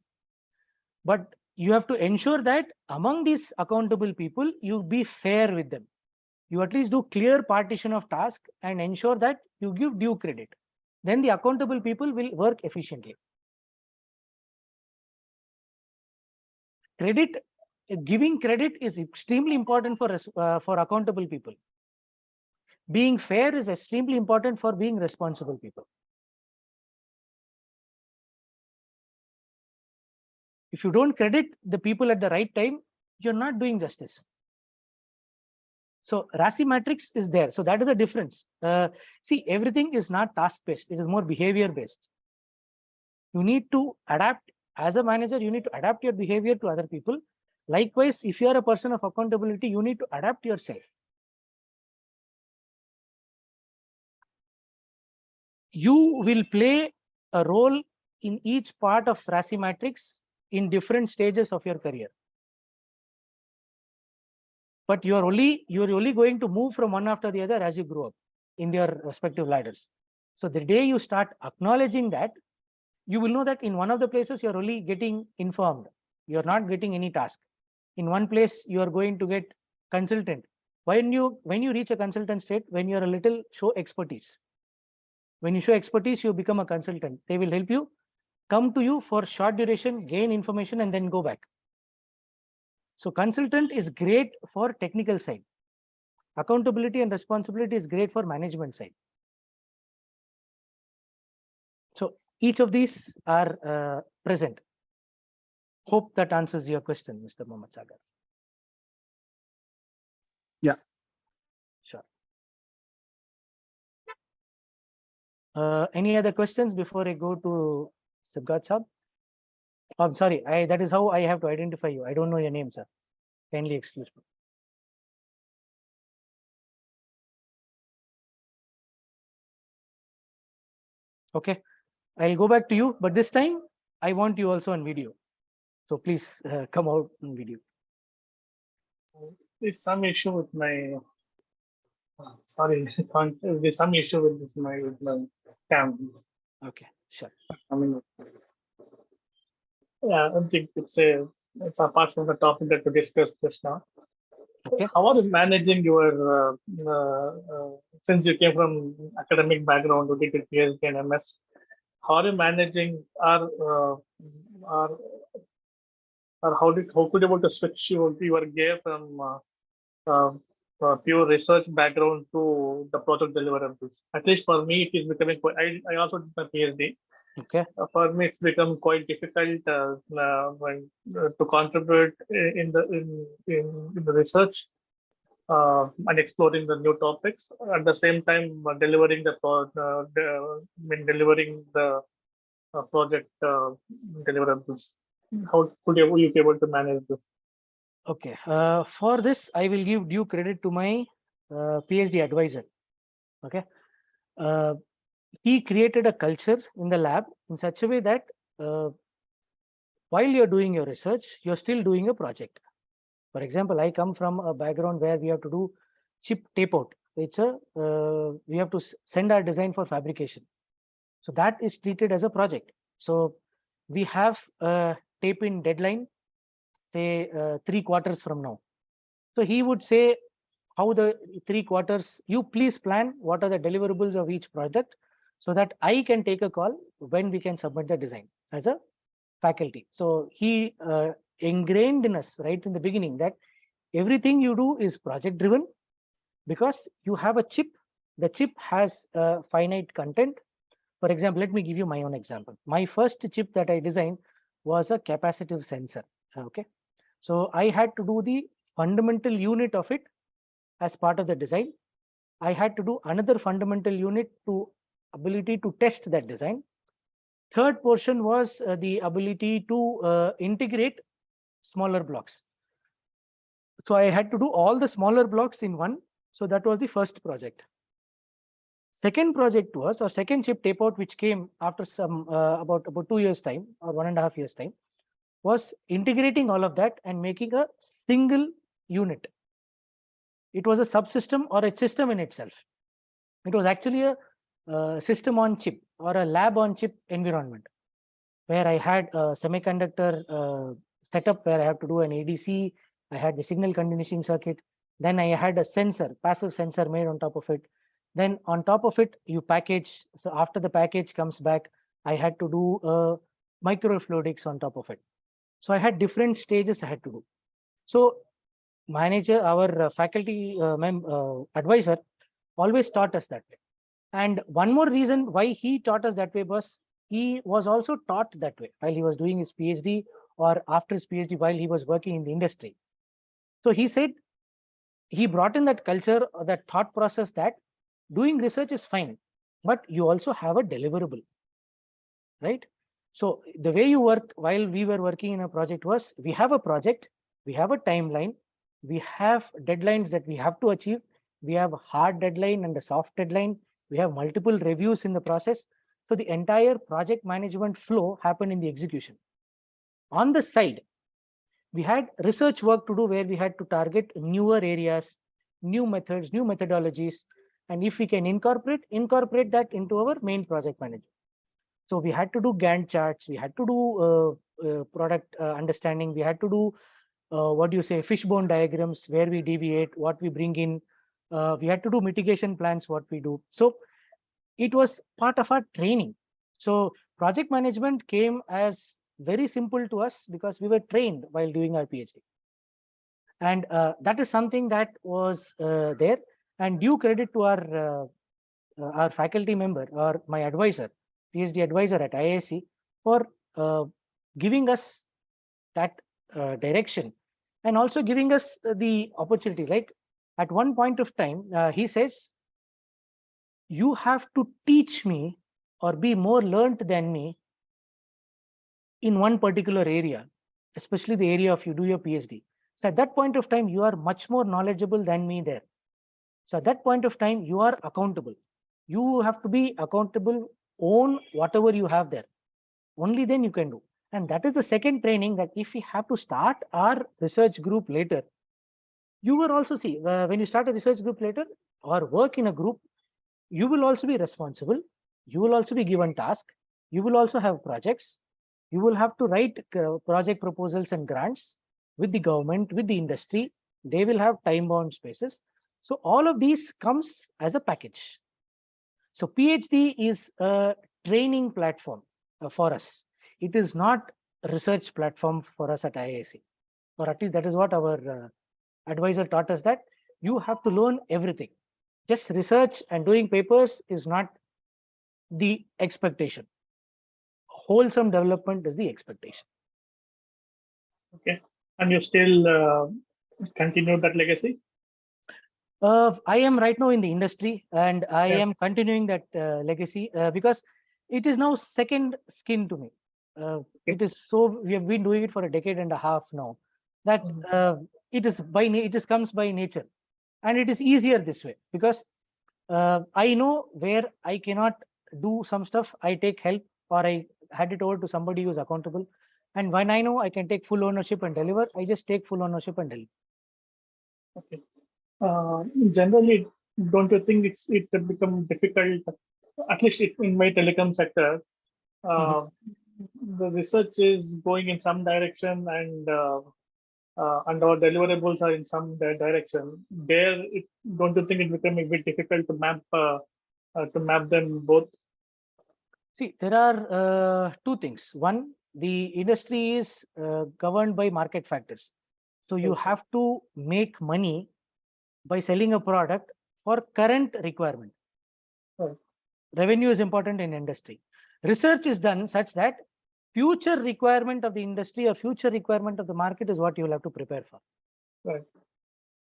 But you have to ensure that among these accountable people, you be fair with them. You at least do clear partition of task and ensure that you give due credit. Then the accountable people will work efficiently. Giving credit is extremely important for accountable people. Being fair is extremely important for being responsible people. If you don't credit the people at the right time, you're not doing justice. So RASI matrix is there. So that is the difference. See, everything is not task-based. It is more behavior-based. You need to adapt. As a manager, you need to adapt your behavior to other people. Likewise, if you are a person of accountability, you need to adapt yourself. you will play a role in each part of RASI matrix in different stages of your career. But you are only going to move from one after the other as you grow up in their respective ladders. So the day you start acknowledging that, you will know that in one of the places you're only getting informed. You're not getting any task. In one place you are going to get consultant. When you reach a consultant state, when you're a little, show expertise. When you show expertise, you become a consultant. They will help you, come to you for short duration, gain information, and then go back. So consultant is great for technical side. Accountability and responsibility is great for management side. So each of these are present. Hope that answers your question, Mr. Mohammed Sagar. Yeah. Sure. Any other questions before I go to Sibgat Sab? I'm sorry, that is how I have to identify you. I don't know your name, sir. Kindly excuse me. Okay, I'll go back to you, but this time I want you also on video. So please come out on video. There's some issue with my. Sorry, there's some issue with my cam. Okay, sure. I mean, yeah, I think it's apart from the topic that we discussed just now. Okay. How are you managing your since you came from academic background, you did PhD and MS? How are you managing or how could you able to switch your gear from pure research background to the project deliverables? At least for me, it is becoming. I also did my PhD. Okay. For me, it's become quite difficult to contribute in the research and exploring the new topics. At the same time, delivering the project deliverables. How could you be able to manage this? Okay. For this, I will give due credit to my PhD advisor. Okay. He created a culture in the lab in such a way that while you're doing your research, you're still doing a project. For example, I come from a background where we have to do chip tape out. It's we have to send our design for fabrication. So that is treated as a project. So we have a tape in deadline, say 3 quarters from now. So he would say, how the 3 quarters, you please plan what are the deliverables of each project so that I can take a call when we can submit the design as a faculty. So he ingrained in us right in the beginning that everything you do is project driven because you have a chip. The chip has a finite content. For example, let me give you my own example. My first chip that I designed was a capacitive sensor. Okay. So I had to do the fundamental unit of it as part of the design. I had to do another fundamental unit to ability to test that design. Third portion was the ability to integrate smaller blocks. So I had to do all the smaller blocks in one. So that was the first project. Second project was, or second chip tape out, which came after some about 2 years time or 1.5 years time, was integrating all of that and making a single unit. It was a subsystem or a system in itself. It was actually a system on chip or a lab on chip environment where I had a semiconductor setup where I have to do an ADC. I had the signal conditioning circuit. Then I had a sensor, passive sensor made on top of it. Then on top of it, you package. So after the package comes back, I had to do microfluidics on top of it. So I had different stages I had to do. So manager, our faculty advisor always taught us that way. And one more reason why he taught us that way was he was also taught that way while he was doing his PhD or after his PhD while he was working in the industry. So he said, he brought in that culture or that thought process that doing research is fine, but you also have a deliverable, right? So the way you work while we were working in a project was, we have a project, we have a timeline, we have deadlines that we have to achieve. We have a hard deadline and a soft deadline. We have multiple reviews in the process. So the entire project management flow happened in the execution. On the side, we had research work to do where we had to target newer areas, new methods, new methodologies, and if we can incorporate that into our main project management. So we had to do Gantt charts, we had to do product understanding, we had to do fishbone diagrams where we deviate, what we bring in, we had to do mitigation plans, what we do. So it was part of our training. So project management came as very simple to us because we were trained while doing our PhD. And that is something that was there. And due credit to our faculty member or my advisor, PhD advisor at IISc, for giving us that direction and also giving us the opportunity. Like at one point of time, he says, you have to teach me or be more learned than me in one particular area, especially the area of you do your PhD. So at that point of time, you are much more knowledgeable than me there. So at that point of time, you are accountable. You have to be accountable, own whatever you have there. Only then you can do. And that is the second training, that if we have to start our research group later, you will also see when you start a research group later or work in a group, you will also be responsible. You will also be given task. You will also have projects. You will have to write project proposals and grants with the government, with the industry. They will have time-bound spaces. So all of these comes as a package. So PhD is a training platform for us. It is not a research platform for us at IISc, or at least that is what our advisor taught us, that you have to learn everything. Just research and doing papers is not the expectation. Wholesome development is the expectation. Okay. And you still continue that legacy? I am right now in the industry, and I am continuing that legacy because it is now second skin to me. It is so, we have been doing it for a decade and a half now, that it just comes by nature, and it is easier this way because I know where I cannot do some stuff, I take help or I hand it over to somebody who's accountable. And when I know I can take full ownership and deliver, I just take full ownership and deliver. Okay. Generally, don't you think it become difficult, at least in my telecom sector, the research is going in some direction and our deliverables are in some direction. There, don't you think it become a bit difficult to map them both? See, there are two things. One, the industry is governed by market factors. So you have to make money by selling a product for current requirement. Revenue is important in industry. Research is done such that future requirement of the industry or future requirement of the market is what you will have to prepare for. Right.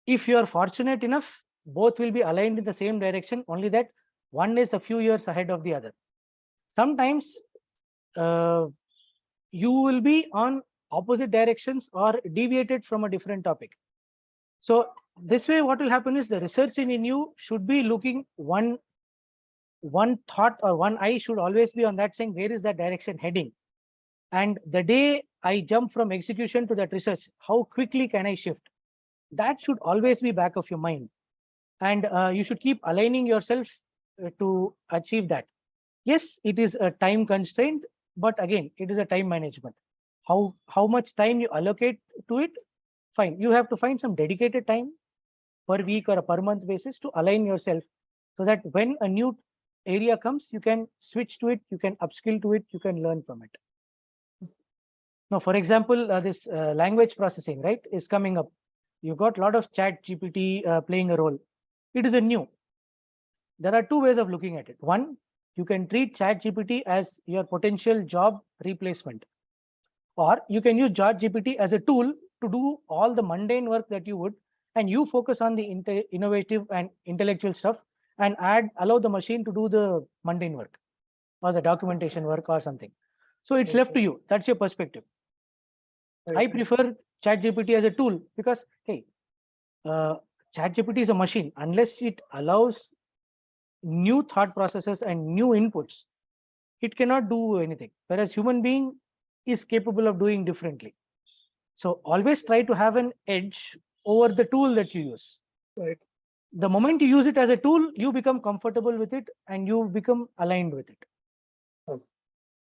If you are fortunate enough, both will be aligned in the same direction, only that one is a few years ahead of the other. Sometimes you will be on opposite directions or deviated from a different topic. So this way, what will happen is the research in you should be looking one thought, or one eye should always be on that, saying where is that direction heading. And the day I jump from execution to that research, how quickly can I shift? That should always be back of your mind. And you should keep aligning yourself to achieve that. Yes, it is a time constraint, but again, it is a time management. How much time you allocate to it, fine. You have to find some dedicated time per week or a per month basis to align yourself, so that when a new area comes, you can switch to it, you can upskill to it, you can learn from it. Now, for example, this language processing, right, is coming up. You got a lot of chat GPT playing a role. It is a new. There are two ways of looking at it. One, you can treat chat GPT as your potential job replacement, or you can use chat GPT as a tool to do all the mundane work that you would, and you focus on the innovative and intellectual stuff, and allow the machine to do the mundane work or the documentation work or something. So it's left to you. That's your perspective. I prefer ChatGPT as a tool because, hey, ChatGPT is a machine. Unless it allows new thought processes and new inputs, it cannot do anything. Whereas human being is capable of doing differently. So always try to have an edge over the tool that you use. Right. The moment you use it as a tool, you become comfortable with it and you become aligned with it.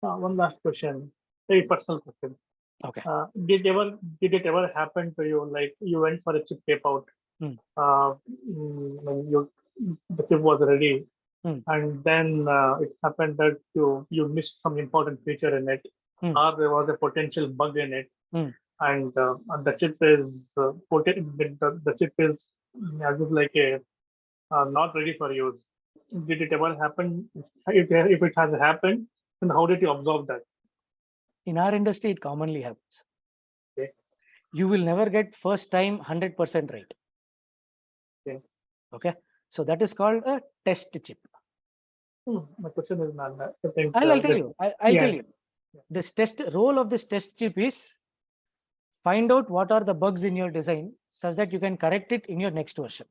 One last question, very personal question. Okay. Did it ever happen to you, like you went for a chip tape out, Hmm. when the chip was ready, and then it happened that you missed some important feature in it, or there was a potential bug in it, and the chip is the chip is as if like a not ready for use. Did it ever happen? If it has happened, then how did you absorb that? In our industry, it commonly happens. Okay. You will never get first time 100% right. Okay. Okay. So that is called a test chip. My question is not that. I think, I'll tell you. I'll yeah. tell you. This role of this test chip is find out what are the bugs in your design such that you can correct it in your next version.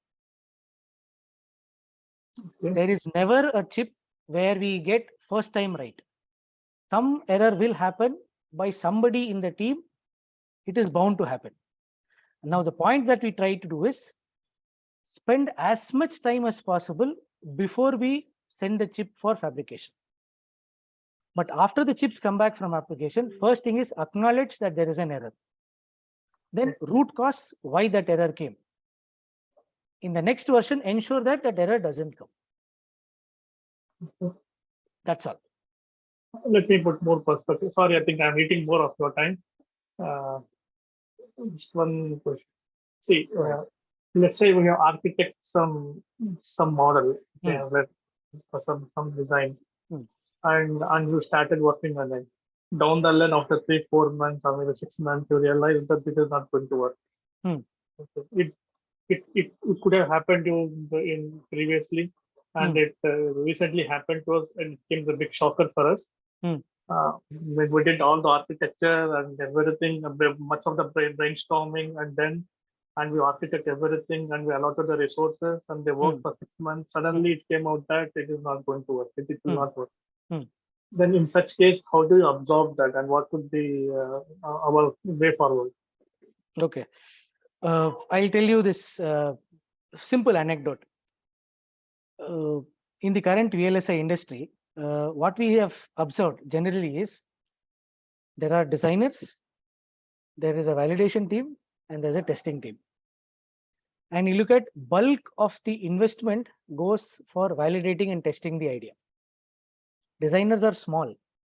Okay. There is never a chip where we get first time right. Some error will happen by somebody in the team. It is bound to happen. Now, the point that we try to do is spend as much time as possible before we send the chip for fabrication. But after the chips come back from application, first thing is acknowledge that there is an error. Then root cause why that error came. In the next version, ensure that that error doesn't come. That's all. Let me put more perspective. Sorry, I think I'm eating more of your time. Just one question. See, let's say we have architect some model, for some design, and you started working on it. Down the line, after 3-4 months or maybe 6 months, you realize that this is not going to work. Okay. It could have happened to you in previously, and it recently happened to us, and it came the big shocker for us. When we did all the architecture and everything, much of the brainstorming, and we architect everything, and we allotted the resources, and they worked for 6 months. Suddenly, it came out that it is not going to work. It will not work. Then, in such case, how do you absorb that, and what could be our way forward? Okay. I'll tell you this simple anecdote. In the current VLSI industry, what we have observed generally is there are designers, there is a validation team, and there's a testing team. And you look at bulk of the investment goes for validating and testing the idea. Designers are small,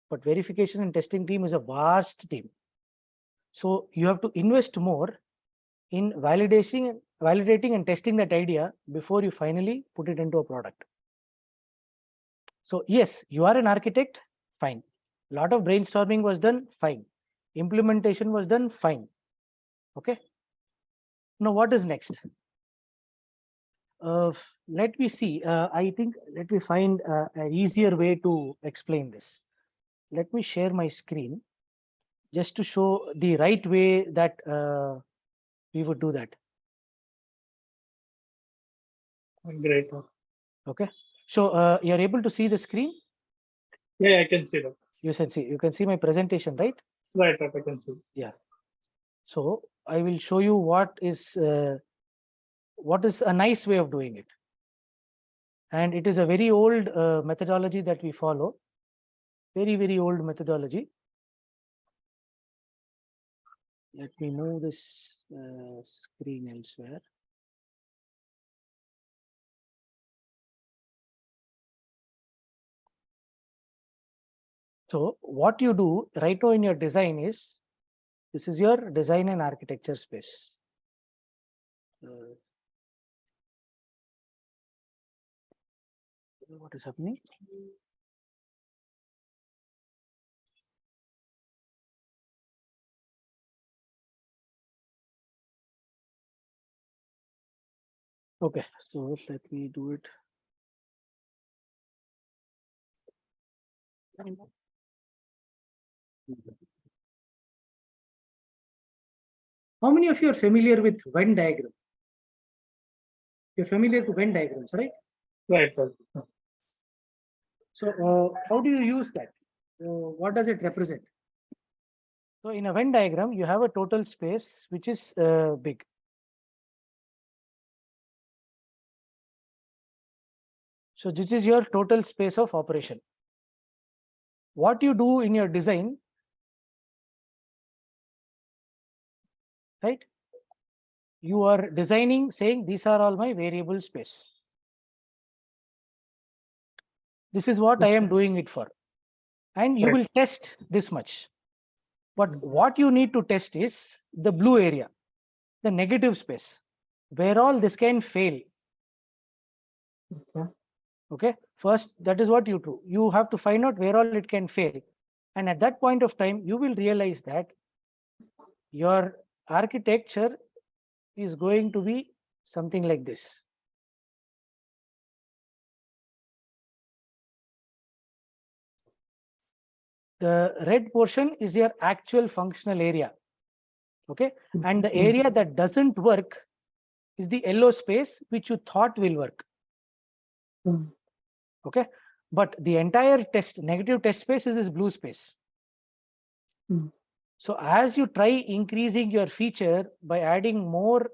but verification and testing team is a vast team. So you have to invest more in validating and testing that idea before you finally put it into a product. So yes, you are an architect, fine. A lot of brainstorming was done, fine. Implementation was done, fine. Okay. Now what is next? Let me see. I think let me find an easier way to explain this. Let me share my screen just to show the right way that we would do that. Great. Okay. So you're able to see the screen? Yeah, I can see that. You can see my presentation, right? Right, I can see. Yeah. So I will show you what is a nice way of doing it. And it is a very old methodology that we follow. Very, very old methodology. Let me move this screen elsewhere. So what you do right now in your design is, this is your design and architecture space. What is happening? Okay, so let me do it. How many of you are familiar with Venn diagram? You're familiar with Venn diagrams, right? Right. So how do you use that? What does it represent? So in a Venn diagram, you have a total space which is big. So this is your total space of operation. What you do in your design, right? You are designing saying these are all my variable space. This is what I am doing it for. And you will test this much. But what you need to test is the blue area, the negative space, where all this can fail. Okay. First, that is what you do. You have to find out where all it can fail. And at that point of time, you will realize that your architecture is going to be something like this. The red portion is your actual functional area. Okay. And the area that doesn't work is the yellow space which you thought will work. Okay. But the entire negative test space is this blue space. So as you try increasing your feature by adding more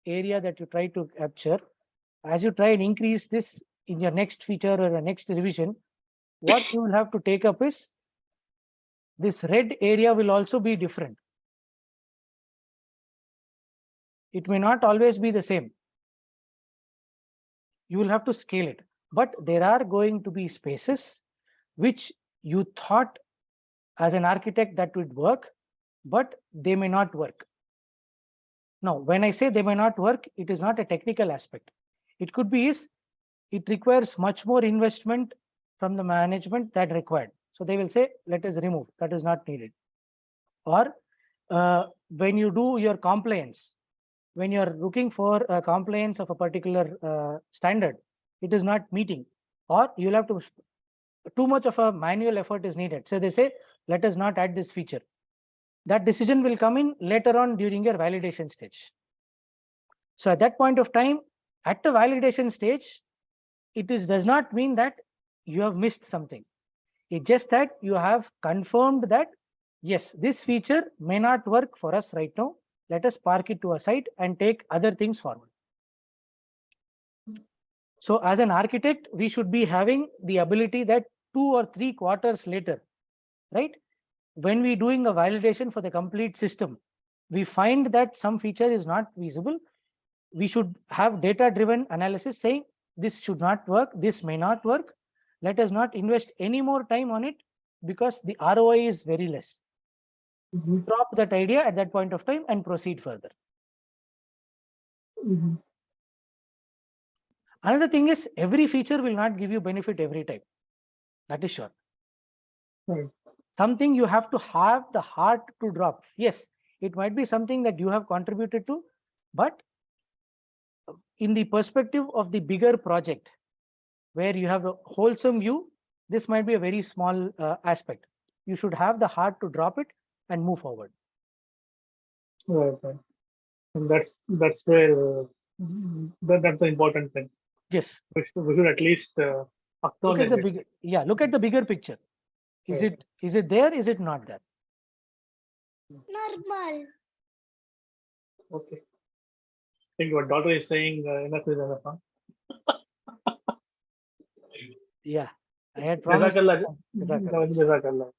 area that you try to capture, as you try and increase this in your next feature or your next revision, what you will have to take up is this red area will also be different. It may not always be the same. You will have to scale it. But there are going to be spaces which you thought as an architect that would work, but they may not work. Now, when I say they may not work, it is not a technical aspect. It could be it requires much more investment from the management that required. So they will say, let us remove, that is not needed. Or when you do your compliance, when you're looking for a compliance of a particular standard, it is not meeting, or you'll have to, too much of a manual effort is needed. So they say, let us not add this feature. That decision will come in later on during your validation stage. So at that point of time, at the validation stage, does not mean that you have missed something. It's just that you have confirmed that, yes, this feature may not work for us right now. Let us park it to a side and take other things forward. So as an architect, we should be having the ability that 2 or 3 quarters later, right? When we're doing a validation for the complete system, we find that some feature is not feasible. We should have data-driven analysis saying this should not work, this may not work. Let us not invest any more time on it because the ROI is very less. Drop that idea at that point of time and proceed further. Another thing is every feature will not give you benefit every time. That is sure. Something you have to have the heart to drop. Yes, it might be something that you have contributed to, but in the perspective of the bigger project, where you have a wholesome view, this might be a very small aspect. You should have the heart to drop it and move forward. Right. And that's where that's the important thing. Yes. We should at least look at the bigger, look at the bigger picture. Is it there? Is it not there? Normal. Okay. I think what daughter is saying, enough is enough. Huh? Yeah, I had promised. Jazakallah.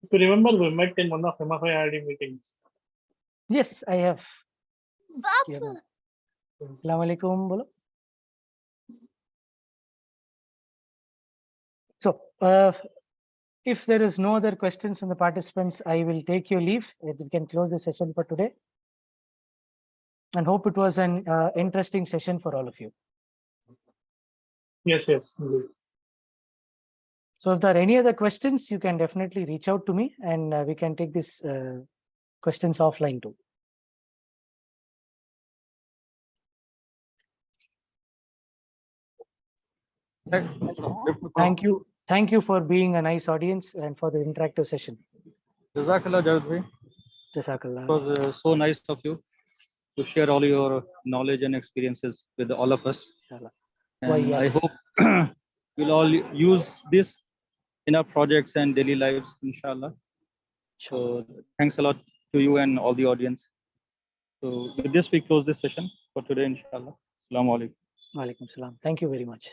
If you remember, we met in one of MFI ID meetings. Yes, I have. Papa. Assalamualaikum, bolo. So, if there is no other questions from the participants, I will take your leave. We can close the session for today. And hope it was an interesting session for all of you. Yes. So if there are any other questions, you can definitely reach out to me and we can take these questions offline too. Thank you. Thank you for being a nice audience and for the interactive session. Jazakallah, Javed bhai. Jazakallah. It was so nice of you. to share all your knowledge and experiences with all of us. Inshallah. And yeah. I hope we'll all use this in our projects and daily lives, inshallah. So thanks a lot to you and all the audience. So with this, we close this session for today, inshallah. Assalamu alaikum. Walaikum salam. Thank you very much.